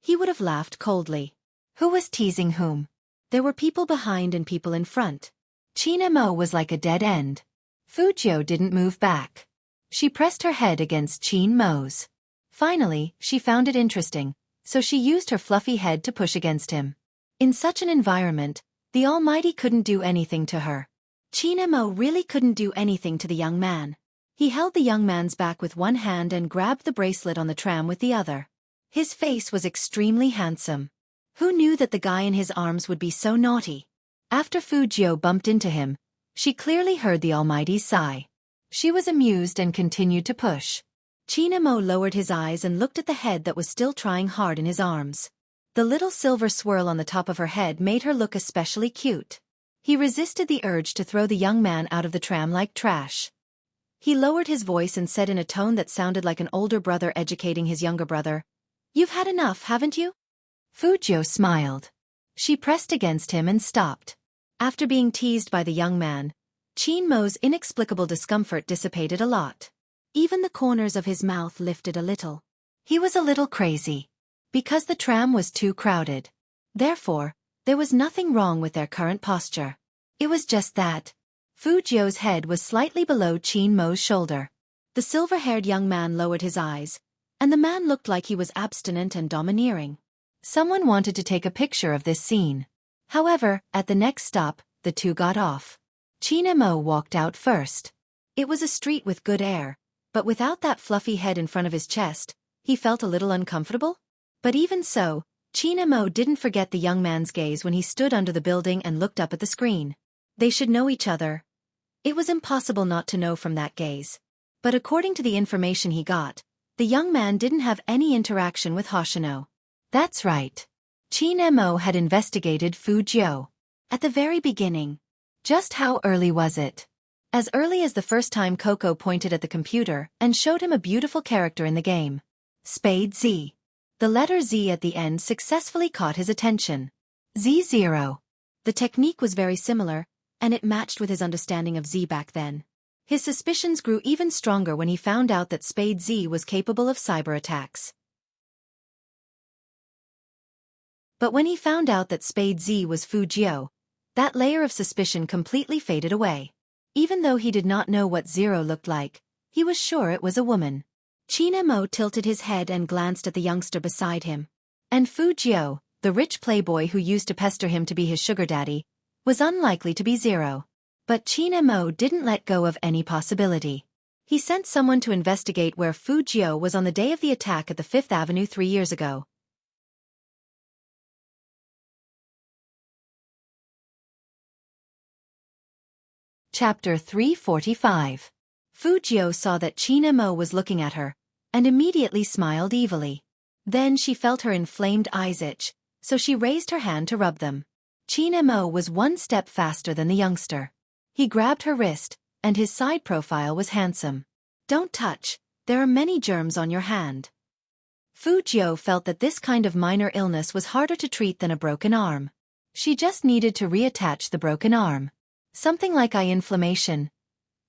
he would have laughed coldly. Who was teasing whom? There were people behind and people in front. Qin Mo was like a dead end. Fu Jiu didn't move back. She pressed her head against Qin Mo's. Finally, she found it interesting, so she used her fluffy head to push against him. In such an environment, the Almighty couldn't do anything to her. Qin Mo really couldn't do anything to the young man. He held the young man's back with one hand and grabbed the bracelet on the tram with the other. His face was extremely handsome. Who knew that the guy in his arms would be so naughty? After Fu Jiu bumped into him, she clearly heard the Almighty's sigh. She was amused and continued to push. Qin Mo lowered his eyes and looked at the head that was still trying hard in his arms. The little silver swirl on the top of her head made her look especially cute. He resisted the urge to throw the young man out of the tram like trash. He lowered his voice and said in a tone that sounded like an older brother educating his younger brother, "You've had enough, haven't you?" Fu Jiu smiled. She pressed against him and stopped. After being teased by the young man, Qin Mo's inexplicable discomfort dissipated a lot. Even the corners of his mouth lifted a little. He was a little crazy. Because the tram was too crowded. Therefore, there was nothing wrong with their current posture. It was just that Fu Jiu's head was slightly below Qin Mo's shoulder. The silver-haired young man lowered his eyes, and the man looked like he was abstinent and domineering. Someone wanted to take a picture of this scene. However, at the next stop, the two got off. Qin Mo walked out first. It was a street with good air, but without that fluffy head in front of his chest, he felt a little uncomfortable. But even so, Qin Mo didn't forget the young man's gaze when he stood under the building and looked up at the screen. They should know each other. It was impossible not to know from that gaze. But according to the information he got, the young man didn't have any interaction with Hoshino. That's right. Qin Mo had investigated Fu Jiu. At the very beginning. Just how early was it? As early as the first time Coco pointed at the computer and showed him a beautiful character in the game. Spade Z. The letter Z at the end successfully caught his attention. Z0. The technique was very similar, and it matched with his understanding of Z back then. His suspicions grew even stronger when he found out that Spade Z was capable of cyber attacks. But when he found out that Spade Z was Fu Jiu, that layer of suspicion completely faded away. Even though he did not know what Zero looked like, he was sure it was a woman. Qin Mo tilted his head and glanced at the youngster beside him. And Fu Jiu, the rich playboy who used to pester him to be his sugar daddy, was unlikely to be Zero. But Qin Mo didn't let go of any possibility. He sent someone to investigate where Fu Jiu was on the day of the attack at the 5th Avenue 3 years ago. Chapter 345. Fu Jiu saw that Qin Mo was looking at her, and immediately smiled evilly. Then she felt her inflamed eyes itch, so she raised her hand to rub them. Qin Mo was one step faster than the youngster. He grabbed her wrist, and his side profile was handsome. "Don't touch, there are many germs on your hand." Fu Jiu felt that this kind of minor illness was harder to treat than a broken arm. She just needed to reattach the broken arm. Something like eye inflammation.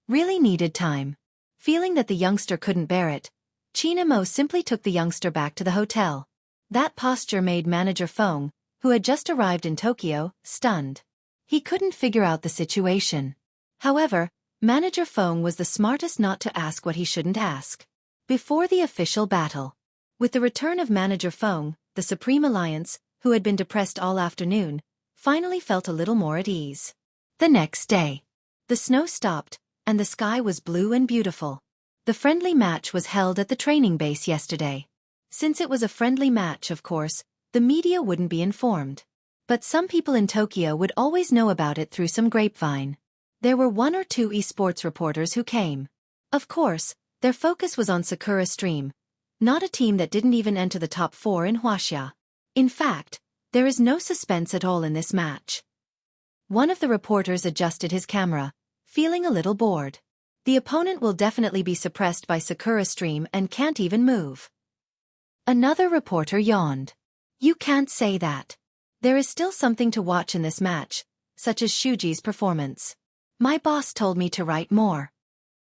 Really needed time. Feeling that the youngster couldn't bear it, Qin Mo simply took the youngster back to the hotel. That posture made Manager Feng, who had just arrived in Tokyo, stunned. He couldn't figure out the situation. However, Manager Feng was the smartest not to ask what he shouldn't ask. Before the official battle. With the return of Manager Feng, the Supreme Alliance, who had been depressed all afternoon, finally felt a little more at ease. The next day. The snow stopped, and the sky was blue and beautiful. The friendly match was held at the training base yesterday. Since it was a friendly match, of course, the media wouldn't be informed. But some people in Tokyo would always know about it through some grapevine. There were 1 or 2 esports reporters who came. Of course, their focus was on Sakura Stream, not a team that didn't even enter the top 4 in Wuxia. In fact, there is no suspense at all in this match. One of the reporters adjusted his camera, feeling a little bored. The opponent will definitely be suppressed by Sakura Stream and can't even move. Another reporter yawned. You can't say that. There is still something to watch in this match, such as Shuji's performance. My boss told me to write more.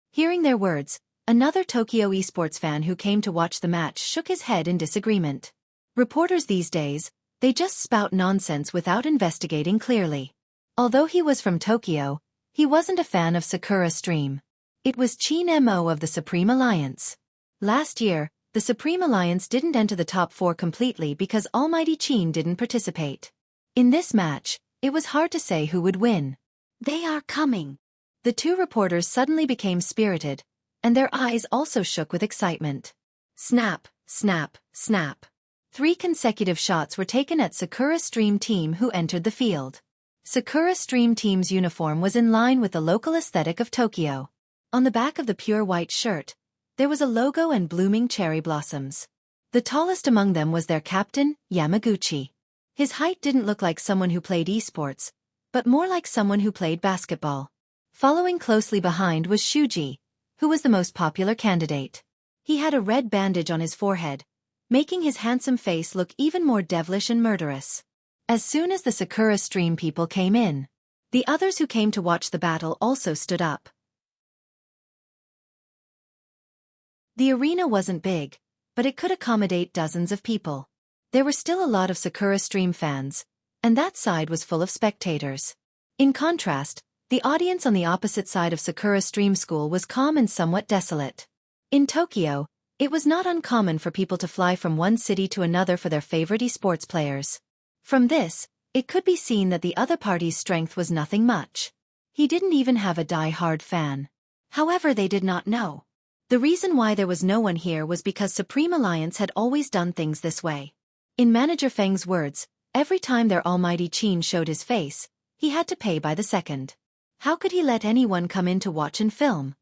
Hearing their words, another Tokyo esports fan who came to watch the match shook his head in disagreement. Reporters these days, they just spout nonsense without investigating clearly. Although he was from Tokyo, he wasn't a fan of Sakura Stream. It was Chin Mo of the Supreme Alliance. Last year, the Supreme Alliance didn't enter the top 4 completely because Almighty Chin didn't participate. In this match, it was hard to say who would win. They are coming. The 2 reporters suddenly became spirited, and their eyes also shook with excitement. Snap, snap, snap. 3 consecutive shots were taken at Sakura Stream team who entered the field. Sakura Stream team's uniform was in line with the local aesthetic of Tokyo. On the back of the pure white shirt, there was a logo and blooming cherry blossoms. The tallest among them was their captain, Yamaguchi. His height didn't look like someone who played esports, but more like someone who played basketball. Following closely behind was Shuji, who was the most popular candidate. He had a red bandage on his forehead, making his handsome face look even more devilish and murderous. As soon as the Sakura Stream people came in, the others who came to watch the battle also stood up. The arena wasn't big, but it could accommodate dozens of people. There were still a lot of Sakura Stream fans, and that side was full of spectators. In contrast, the audience on the opposite side of Sakura Stream School was calm and somewhat desolate. In Tokyo, it was not uncommon for people to fly from one city to another for their favorite esports players. From this, it could be seen that the other party's strength was nothing much. He didn't even have a die-hard fan. However, they did not know. The reason why there was no one here was because Supreme Alliance had always done things this way. In Manager Feng's words, every time their almighty Chin showed his face, he had to pay by the second. How could he let anyone come in to watch and film?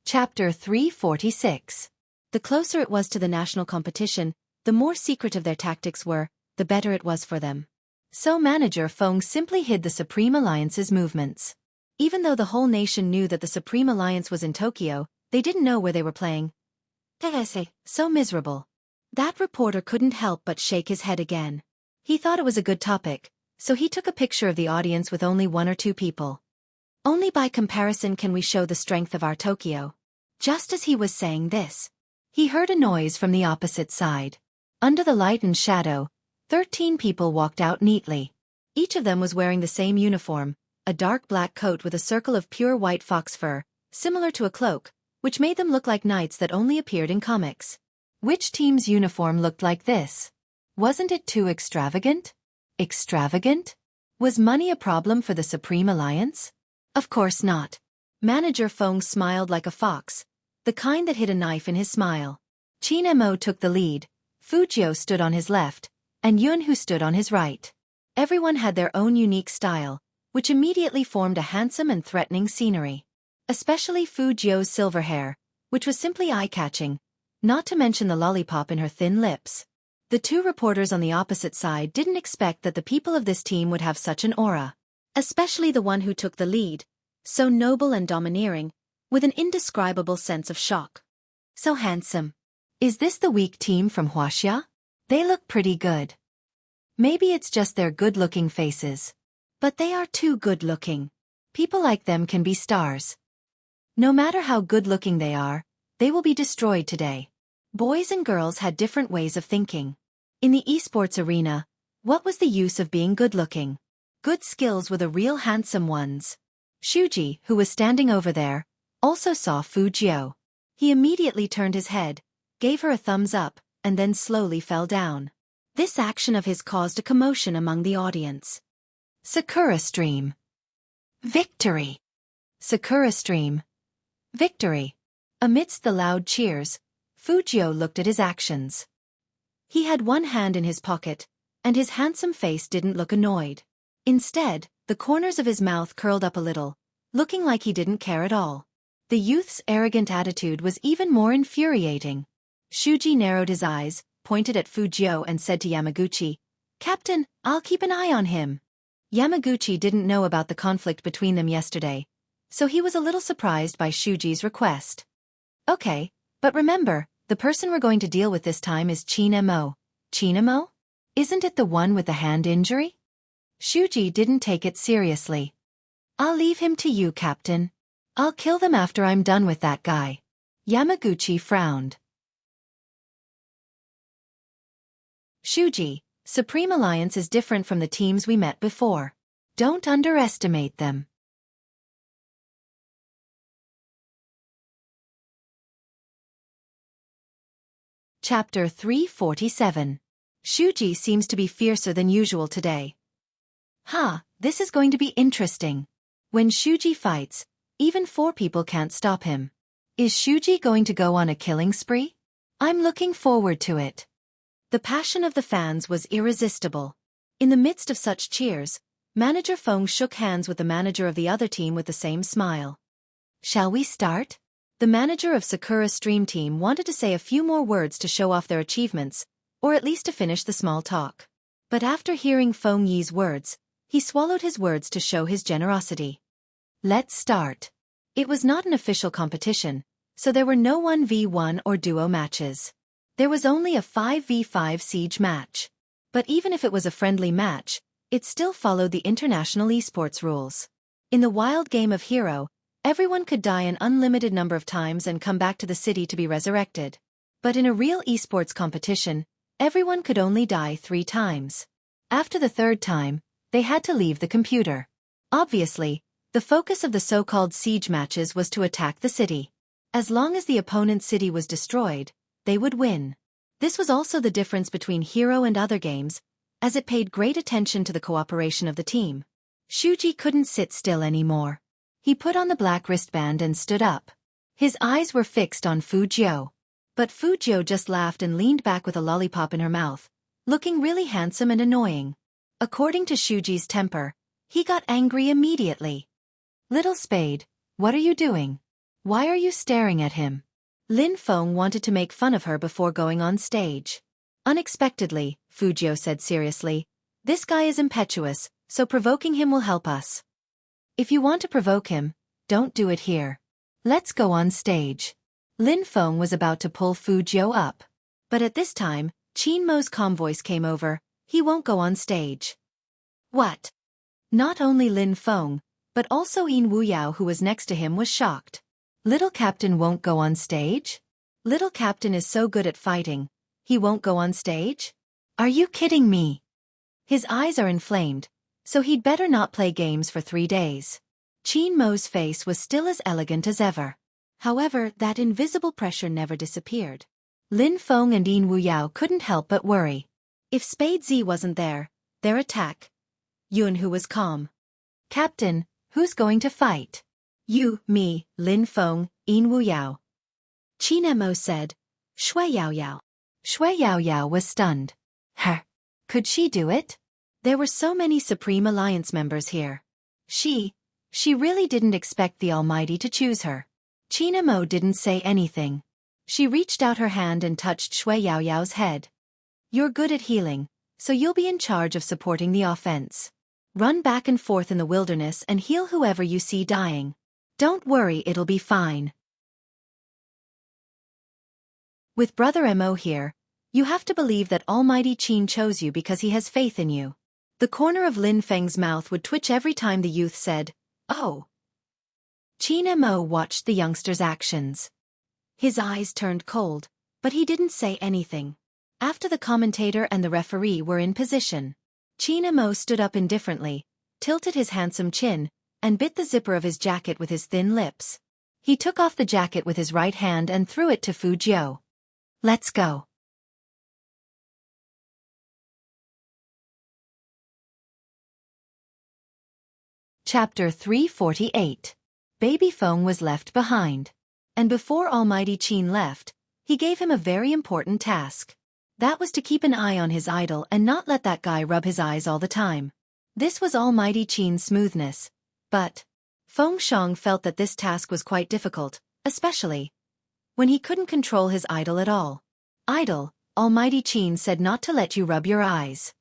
Chapter 346. The closer it was to the national competition, the more secretive their tactics were, the better it was for them. So Manager Feng simply hid the Supreme Alliance's movements. Even though the whole nation knew that the Supreme Alliance was in Tokyo, they didn't know where they were playing. So miserable. That reporter couldn't help but shake his head again. He thought it was a good topic, so he took a picture of the audience with only 1 or 2 people. Only by comparison can we show the strength of our Tokyo. Just as he was saying this, he heard a noise from the opposite side. Under the light and shadow, 13 people walked out neatly. Each of them was wearing the same uniform, a dark black coat with a circle of pure white fox fur, similar to a cloak, which made them look like knights that only appeared in comics. Which team's uniform looked like this? Wasn't it too extravagant? Extravagant? Was money a problem for the Supreme Alliance? Of course not. Manager Feng smiled like a fox, the kind that hid a knife in his smile. Chin Mo took the lead, Fujio stood on his left, and Yun who stood on his right. Everyone had their own unique style, which immediately formed a handsome and threatening scenery. Especially Fujio's silver hair, which was simply eye-catching, not to mention the lollipop in her thin lips. The 2 reporters on the opposite side didn't expect that the people of this team would have such an aura. Especially the one who took the lead, so noble and domineering, with an indescribable sense of shock. So handsome. Is this the weak team from Wuxia? They look pretty good. Maybe it's just their good-looking faces. But they are too good-looking. People like them can be stars. No matter how good-looking they are, they will be destroyed today. Boys and girls had different ways of thinking. In the esports arena, what was the use of being good-looking? Good skills were the real handsome ones. Shuji, who was standing over there, also saw Fujio. He immediately turned his head, gave her a thumbs up, and then slowly fell down. This action of his caused a commotion among the audience. Sakura Stream. Victory! Sakura Stream. Victory! Amidst the loud cheers, Fujio looked at his actions. He had one hand in his pocket, and his handsome face didn't look annoyed. Instead, the corners of his mouth curled up a little, looking like he didn't care at all. The youth's arrogant attitude was even more infuriating. Shuji narrowed his eyes, pointed at Fujio and said to Yamaguchi, "Captain, I'll keep an eye on him." Yamaguchi didn't know about the conflict between them yesterday, so he was a little surprised by Shuji's request. "Okay, but remember, the person we're going to deal with this time is Chin-mo. Chin-mo? Isn't it the one with the hand injury?" Shuji didn't take it seriously. "I'll leave him to you, Captain. I'll kill them after I'm done with that guy." Yamaguchi frowned. "Shuji, Supreme Alliance is different from the teams we met before. Don't underestimate them." Chapter 347. Shuji seems to be fiercer than usual today. This is going to be interesting. When Shuji fights, even 4 people can't stop him. Is Shuji going to go on a killing spree? I'm looking forward to it. The passion of the fans was irresistible. In the midst of such cheers, Manager Feng shook hands with the manager of the other team with the same smile. "Shall we start?" The manager of Sakura Stream Team wanted to say a few more words to show off their achievements, or at least to finish the small talk. But after hearing Feng Yi's words, he swallowed his words to show his generosity. "Let's start." It was not an official competition, so there were no 1v1 or duo matches. There was only a 5v5 siege match. But even if it was a friendly match, it still followed the international esports rules. In the wild game of Hero, everyone could die an unlimited number of times and come back to the city to be resurrected. But in a real esports competition, everyone could only die 3 times. After the 3rd time, they had to leave the computer. Obviously, the focus of the so-called siege matches was to attack the city. As long as the opponent's city was destroyed, they would win. This was also the difference between Hero and other games, as it paid great attention to the cooperation of the team. Shuji couldn't sit still anymore. He put on the black wristband and stood up. His eyes were fixed on Fujio. But Fujio just laughed and leaned back with a lollipop in her mouth, looking really handsome and annoying. According to Shuji's temper, he got angry immediately. "Little Spade, what are you doing? Why are you staring at him?" Lin Feng wanted to make fun of her before going on stage. Unexpectedly, Fujio said seriously, "This guy is impetuous, so provoking him will help us. If you want to provoke him, don't do it here. Let's go on stage." Lin Feng was about to pull Fujio up. But at this time, Chin-mo's calm voice came over, "He won't go on stage." "What?" Not only Lin Feng, but also Yin Wuyao, who was next to him, was shocked. "Little Captain won't go on stage? Little Captain is so good at fighting, he won't go on stage? Are you kidding me?" His eyes are inflamed, so he'd better not play games for 3 days. Chin-mo's face was still as elegant as ever. However, that invisible pressure never disappeared. Lin Feng and Yin Wuyao couldn't help but worry. If Spade Z wasn't there, their attack. Yun, who was calm. "Captain, who's going to fight?" "You, me, Lin Feng, Yin Wuyao." Chin-mo said. "Shui Yao Yao." Shui Yao Yao was stunned. Could she do it? There were so many Supreme Alliance members here. She really didn't expect the Almighty to choose her. Chin-mo didn't say anything. She reached out her hand and touched Shui Yao Yao's head. "You're good at healing, so you'll be in charge of supporting the offense. Run back and forth in the wilderness and heal whoever you see dying. Don't worry, it'll be fine." With Brother Mo here, you have to believe that Almighty Qin chose you because he has faith in you. The corner of Lin Feng's mouth would twitch every time the youth said, "Oh." Chin-mo watched the youngster's actions. His eyes turned cold, but he didn't say anything. After the commentator and the referee were in position, Chin-mo stood up indifferently, tilted his handsome chin, and bit the zipper of his jacket with his thin lips. He took off the jacket with his right hand and threw it to Fujio. "Let's go." Chapter 348. Baby Feng was left behind. And before Almighty Qin left, he gave him a very important task. That was to keep an eye on his idol and not let that guy rub his eyes all the time. This was Almighty Qin's smoothness. But Feng Shang felt that this task was quite difficult, especially when he couldn't control his idol at all. Idol, Almighty Qin said not to let you rub your eyes.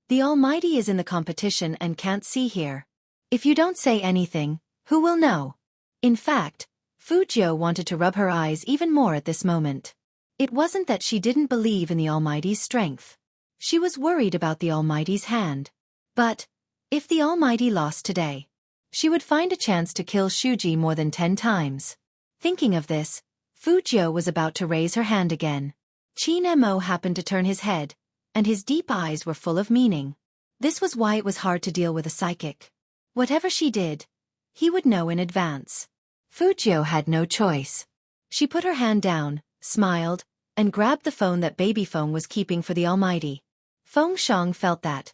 The Almighty is in the competition and can't see here. If you don't say anything, who will know? In fact, Fu Jiu wanted to rub her eyes even more at this moment. It wasn't that she didn't believe in the Almighty's strength. She was worried about the Almighty's hand. But if the Almighty lost today, she would find a chance to kill Shuji more than 10 times. Thinking of this, Fu Jiu was about to raise her hand again. Qin Mo happened to turn his head, and his deep eyes were full of meaning. This was why it was hard to deal with a psychic. Whatever she did, he would know in advance. Fu Jiu had no choice. She put her hand down, smiled, and grabbed the phone that Baby Feng was keeping for the Almighty. Feng Shang felt that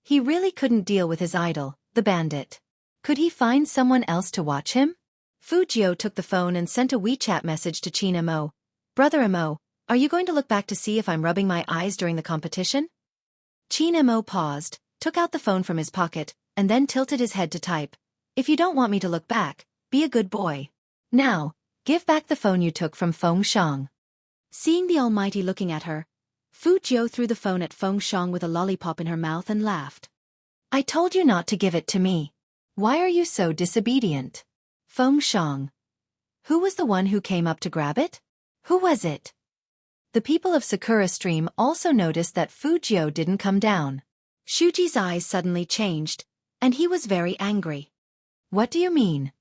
he really couldn't deal with his idol, the bandit. Could he find someone else to watch him? Fu Jiu took the phone and sent a WeChat message to Qin Mo. Brother Mo, are you going to look back to see if I'm rubbing my eyes during the competition? Qin Mo paused, took out the phone from his pocket, and then tilted his head to type. If you don't want me to look back, be a good boy. Now, give back the phone you took from Feng Shang. Seeing the Almighty looking at her, Fu Jiu threw the phone at Feng Shang with a lollipop in her mouth and laughed. I told you not to give it to me. Why are you so disobedient? Feng Shang. Who was the one who came up to grab it? Who was it? The people of Sakura Stream also noticed that Fu Jiu didn't come down. Shuji's eyes suddenly changed, and he was very angry. What do you mean?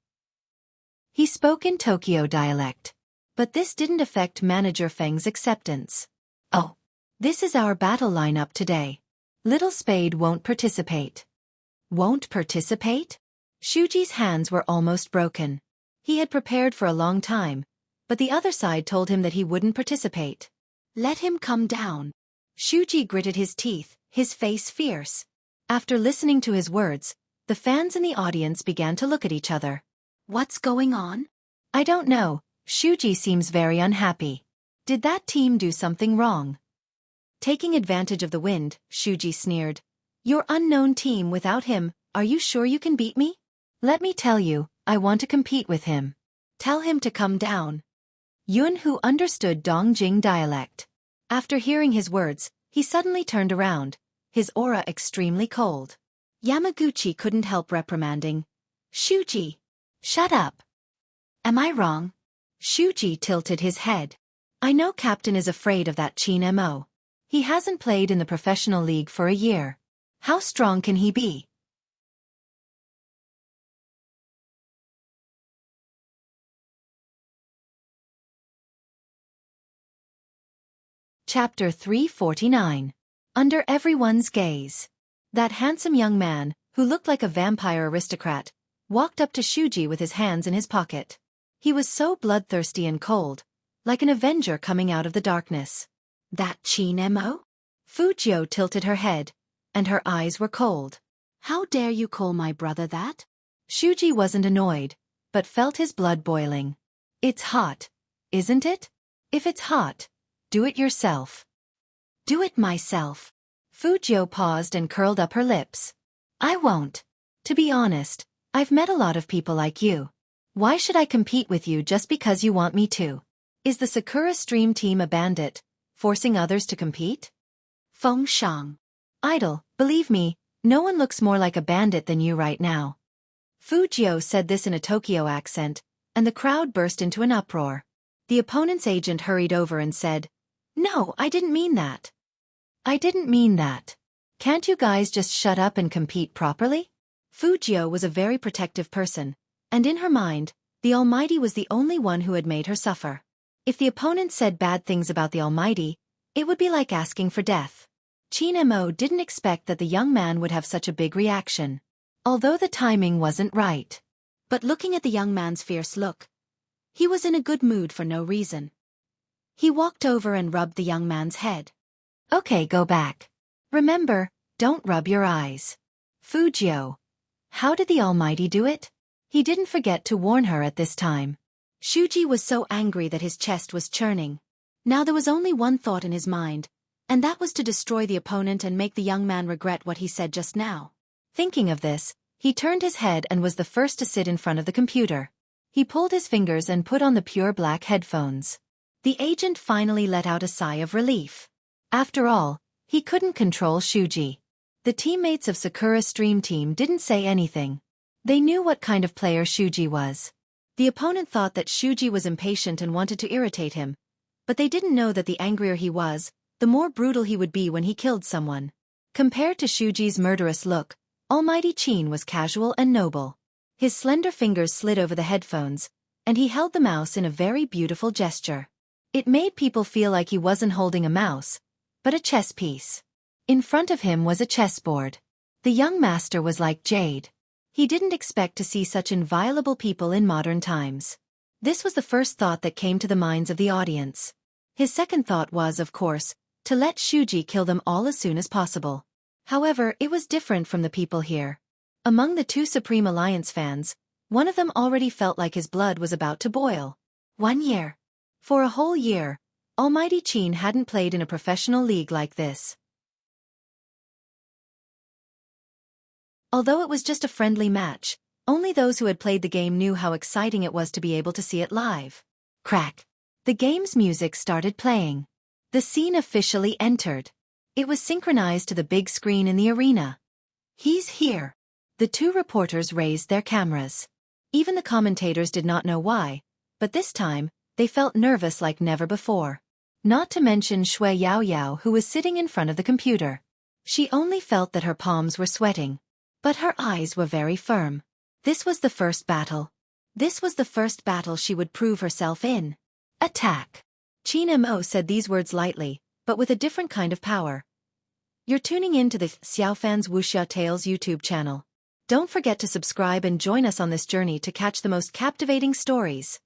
He spoke in Tokyo dialect. But this didn't affect Manager Feng's acceptance. Oh, this is our battle lineup today. Little Spade won't participate. Won't participate? Shuji's hands were almost broken. He had prepared for a long time, but the other side told him that he wouldn't participate. Let him come down. Shuji gritted his teeth, his face fierce. After listening to his words, the fans in the audience began to look at each other. What's going on? I don't know. Shuji seems very unhappy. Did that team do something wrong? Taking advantage of the wind, Shuji sneered. Your unknown team without him, are you sure you can beat me? Let me tell you, I want to compete with him. Tell him to come down. Yun, who understood Dongjing dialect. After hearing his words, he suddenly turned around, his aura extremely cold. Yamaguchi couldn't help reprimanding. Shuji! Shut up! Am I wrong? Shuji tilted his head. I know Captain is afraid of that Qin Mo. He hasn't played in the professional league for a year. How strong can he be? Chapter 349. Under everyone's gaze. That handsome young man, who looked like a vampire aristocrat, walked up to Shuji with his hands in his pocket. He was so bloodthirsty and cold, like an avenger coming out of the darkness. That Qin Mo? Fu Jiu tilted her head, and her eyes were cold. How dare you call my brother that? Shuji wasn't annoyed, but felt his blood boiling. It's hot, isn't it? If it's hot, do it yourself. Do it myself. Fu Jiu paused and curled up her lips. I won't. To be honest, I've met a lot of people like you. Why should I compete with you just because you want me to? Is the Sakura Stream team a bandit, forcing others to compete? Feng Shang. Idol, believe me, no one looks more like a bandit than you right now. Fu Jiu said this in a Tokyo accent, and the crowd burst into an uproar. The opponent's agent hurried over and said, No, I didn't mean that. I didn't mean that. Can't you guys just shut up and compete properly? Fu Jiu was a very protective person, and in her mind, the Almighty was the only one who had made her suffer. If the opponent said bad things about the Almighty, it would be like asking for death. Qin Mo didn't expect that the young man would have such a big reaction, although the timing wasn't right. But looking at the young man's fierce look, he was in a good mood for no reason. He walked over and rubbed the young man's head. Okay, go back. Remember, don't rub your eyes. Fu Jiu. How did the Almighty do it? He didn't forget to warn her at this time. Shuji was so angry that his chest was churning. Now there was only one thought in his mind, and that was to destroy the opponent and make the young man regret what he said just now. Thinking of this, he turned his head and was the first to sit in front of the computer. He pulled his fingers and put on the pure black headphones. The agent finally let out a sigh of relief. After all, he couldn't control Shuji. The teammates of Sakura's Stream Team didn't say anything. They knew what kind of player Shuji was. The opponent thought that Shuji was impatient and wanted to irritate him, but they didn't know that the angrier he was, the more brutal he would be when he killed someone. Compared to Shuji's murderous look, Almighty Qin was casual and noble. His slender fingers slid over the headphones, and he held the mouse in a very beautiful gesture. It made people feel like he wasn't holding a mouse, but a chess piece. In front of him was a chessboard. The young master was like jade. He didn't expect to see such inviolable people in modern times. This was the first thought that came to the minds of the audience. His second thought was, of course, to let Shuji kill them all as soon as possible. However, it was different from the people here. Among the two Supreme Alliance fans, one of them already felt like his blood was about to boil. 1 year. For a whole year, Almighty Qin hadn't played in a professional league like this. Although it was just a friendly match, only those who had played the game knew how exciting it was to be able to see it live. Crack. The game's music started playing. The scene officially entered. It was synchronized to the big screen in the arena. He's here. The two reporters raised their cameras. Even the commentators did not know why, but this time, they felt nervous like never before. Not to mention Shui Yaoyao, who was sitting in front of the computer. She only felt that her palms were sweating. But her eyes were very firm. This was the first battle. This was the first battle she would prove herself in. Attack. Qin Mo said these words lightly, but with a different kind of power. You're tuning in to the Xiaofan's Wuxia Tales YouTube channel. Don't forget to subscribe and join us on this journey to catch the most captivating stories.